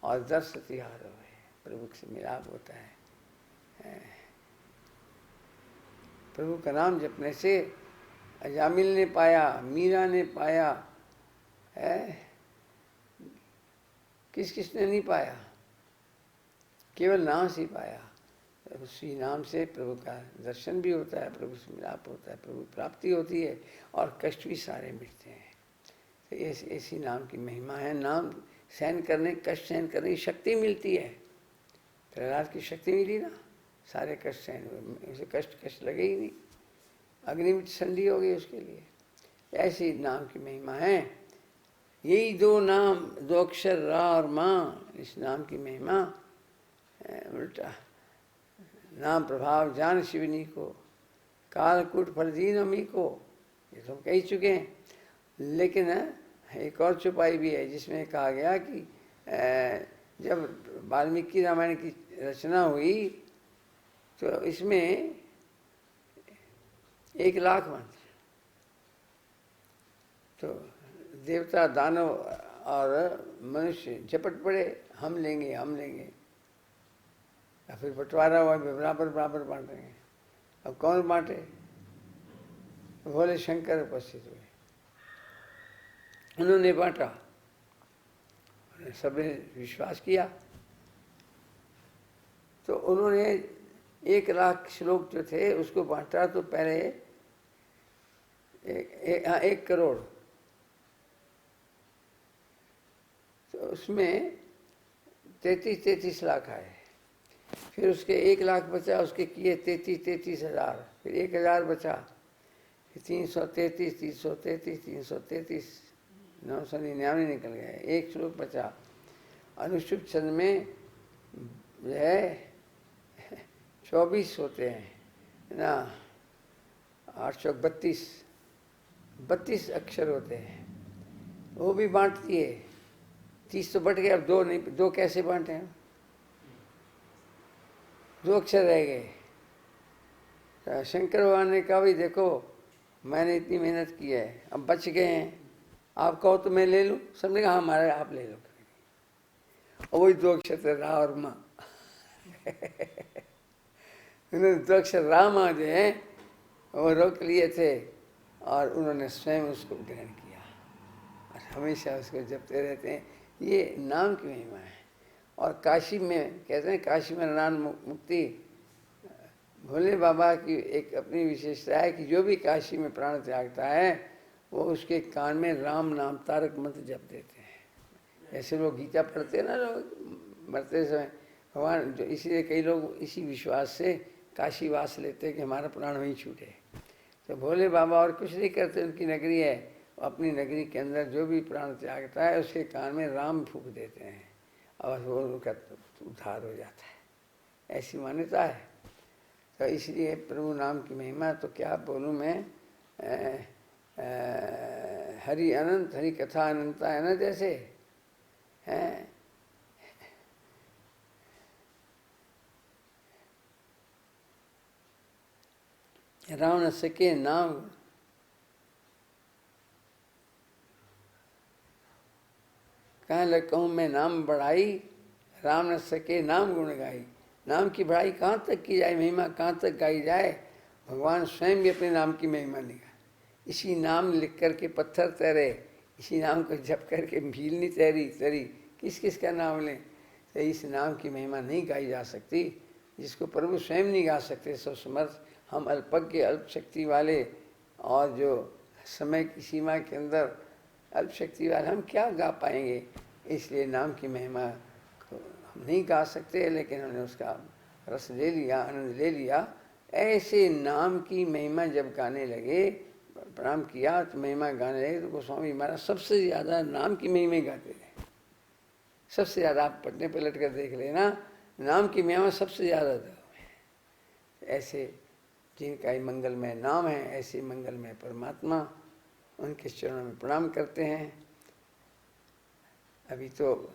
और दर्श तिहार होए। प्रभु से मिलाप होता है। प्रभु का नाम जपने से अजामिल ने पाया, मीरा ने पाया, किसने नहीं पाया, केवल नाम से ही पाया। उसी नाम से प्रभु का दर्शन भी होता है, प्रभु से मिलाप होता है, प्रभु प्राप्ति होती है और कष्ट भी सारे मिटते हैं। तो ऐसी नाम की महिमा है। नाम सहन करने, कष्ट सहन करने की शक्ति मिलती है। प्रहलाद की शक्ति मिली ना, सारे कष्ट सहन हुए, उसे कष्ट लगे ही नहीं, अग्नि में संधि हो गई उसके लिए। ऐसी नाम की महिमा है। यही दो नाम, दो अक्षर रा और माँ, इस नाम की महिमा। उल्टा नाम प्रभाव जान शिवनी को, कालकूट फल दीन अमी को, ये तो हम कह चुके हैं। लेकिन एक और छुपाई भी है जिसमें कहा गया कि जब वाल्मीकि रामायण की रचना हुई तो इसमें 1,00,000 मंत्र, तो देवता दानव और मनुष्य झपट पड़े, हम लेंगे हम लेंगे। और फिर बंटवारा हुआ, बराबर बराबर बांट रहे हैं। अब कौन बांटे? भोले शंकर उपस्थित हुए, उन्होंने बांटा, सबने विश्वास किया। तो उन्होंने 1,00,000 श्लोक जो थे उसको बांटा। तो पहले 1 करोड़, तो उसमें 33 लाख आए। फिर उसके 1,00,000 बचा, उसके किए 33,000, फिर 1,000 बचा, फिर 333, 333, 999 निकल गए। 1 श्लोक बचा। अनुष्टुप छंद में जो है 24 होते हैं ना, 832 अक्षर होते हैं, वो भी बांट दिए। 30 तो बट गए, अब 2 नहीं, 2 कैसे बांटे हैं? 2 अक्षर रह गए। तो शंकर भगवान ने कहा भाई देखो मैंने इतनी मेहनत की है, अब बच गए हैं, आप कहो तो मैं ले लूँ। सबने कहा हमारे, आप ले लो। और वही 2 अक्षर थे, रा और माँ। उन्होंने 2 अक्षर रा माँ जो है वो रोक लिए थे और उन्होंने स्वयं उसको ग्रहण किया और हमेशा उसको जपते रहते हैं। ये नाम की महिमा है। और काशी में कहते हैं, काशी में नाम मुक्ति, भोले बाबा की एक अपनी विशेषता है कि जो भी काशी में प्राण त्यागता है वो उसके कान में राम नाम तारक मंत्र जप देते हैं। ऐसे लोग गीता पढ़ते हैं ना, लोग मरते समय भगवान, जो इसीलिए कई लोग इसी विश्वास से काशी वास लेते हैं कि हमारा प्राण वहीं छूटे। तो भोले बाबा और कुछ नहीं करते, उनकी नगरी है, अपनी नगरी के अंदर जो भी प्राण त्यागता है उसके कान में राम फूंक देते हैं और वो उनका उद्धार हो जाता है। ऐसी मान्यता है। तो इसलिए प्रभु नाम की महिमा तो क्या बोलूँ मैं। हरि अनंत, हरि कथा अनंता है ना, जैसे हैं। राम न सके नाम, कहाँ लग कहूँ मैं नाम बढ़ाई, राम न सके नाम गुण गाई। नाम की बढ़ाई कहाँ तक की जाए, महिमा कहाँ तक गाई जाए। भगवान स्वयं भी अपने नाम की महिमा लिखा। इसी नाम लिख करके पत्थर तैरे, इसी नाम को जप करके भील नहीं तैरी, किस किस का नाम लें। तो इस नाम की महिमा नहीं गाई जा सकती जिसको प्रभु स्वयं नहीं गा सकते। सब समर्थ हम अल्पज्ञ, अल्प शक्ति वाले, और जो समय की सीमा के अंदर अल्प शक्ति वाले, हम क्या गा पाएंगे। इसलिए नाम की महिमा को हम नहीं गा सकते, लेकिन हमने उसका रस ले लिया, आनंद ले लिया। ऐसे नाम की महिमा जब गाने लगे, प्रणाम किया तो महिमा गाने लगे, तो गोस्वामी महाराज सबसे ज़्यादा नाम की महिमा गाते रहे। सबसे ज़्यादा, आप पटने पलट कर देख लेना, नाम की महिमा सबसे ज़्यादा था। ऐसे जिनका ही मंगलमय नाम है, ऐसे मंगलमय परमात्मा, उनके चरणों में प्रणाम करते हैं। अभी तो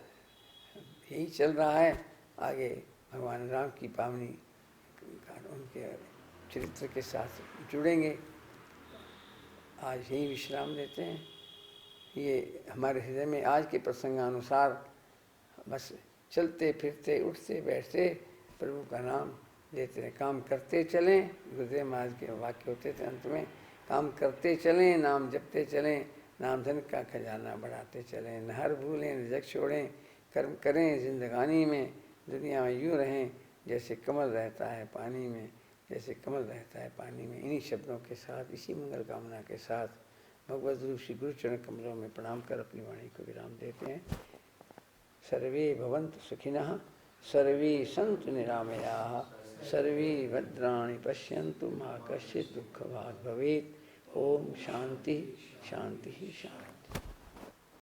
यही चल रहा है, आगे भगवान राम की पावनी उनके चरित्र के साथ जुड़ेंगे। आज यही विश्राम देते हैं। ये हमारे हृदय में आज के प्रसंगानुसार बस चलते फिरते उठते बैठते प्रभु का नाम लेते रहे। काम करते चलें, गुरुदेव महाराज के वाक्य होते थे अंत में, काम करते चलें, नाम जपते चलें, नाम धन का खजाना बढ़ाते चलें, न हर भूलें न जग छोड़ें, कर्म करें जिंदगानी में, दुनिया में यूँ रहें जैसे कमल रहता है पानी में, जैसे कमल रहता है पानी में। इन्हीं शब्दों के साथ, इसी मंगल कामना के साथ भगवद रूप श्री गुरु चरण कमलों में प्रणाम कर अपनी वाणी को विराम देते हैं। सर्वे भवन्तु सुखिनः, सर्वे सन्तु निरामयाः, सर्वे भद्राणि पश्यन्तु मा कश्चित् दुःखभाग् भवेत्। ओम शांति शांति शांति।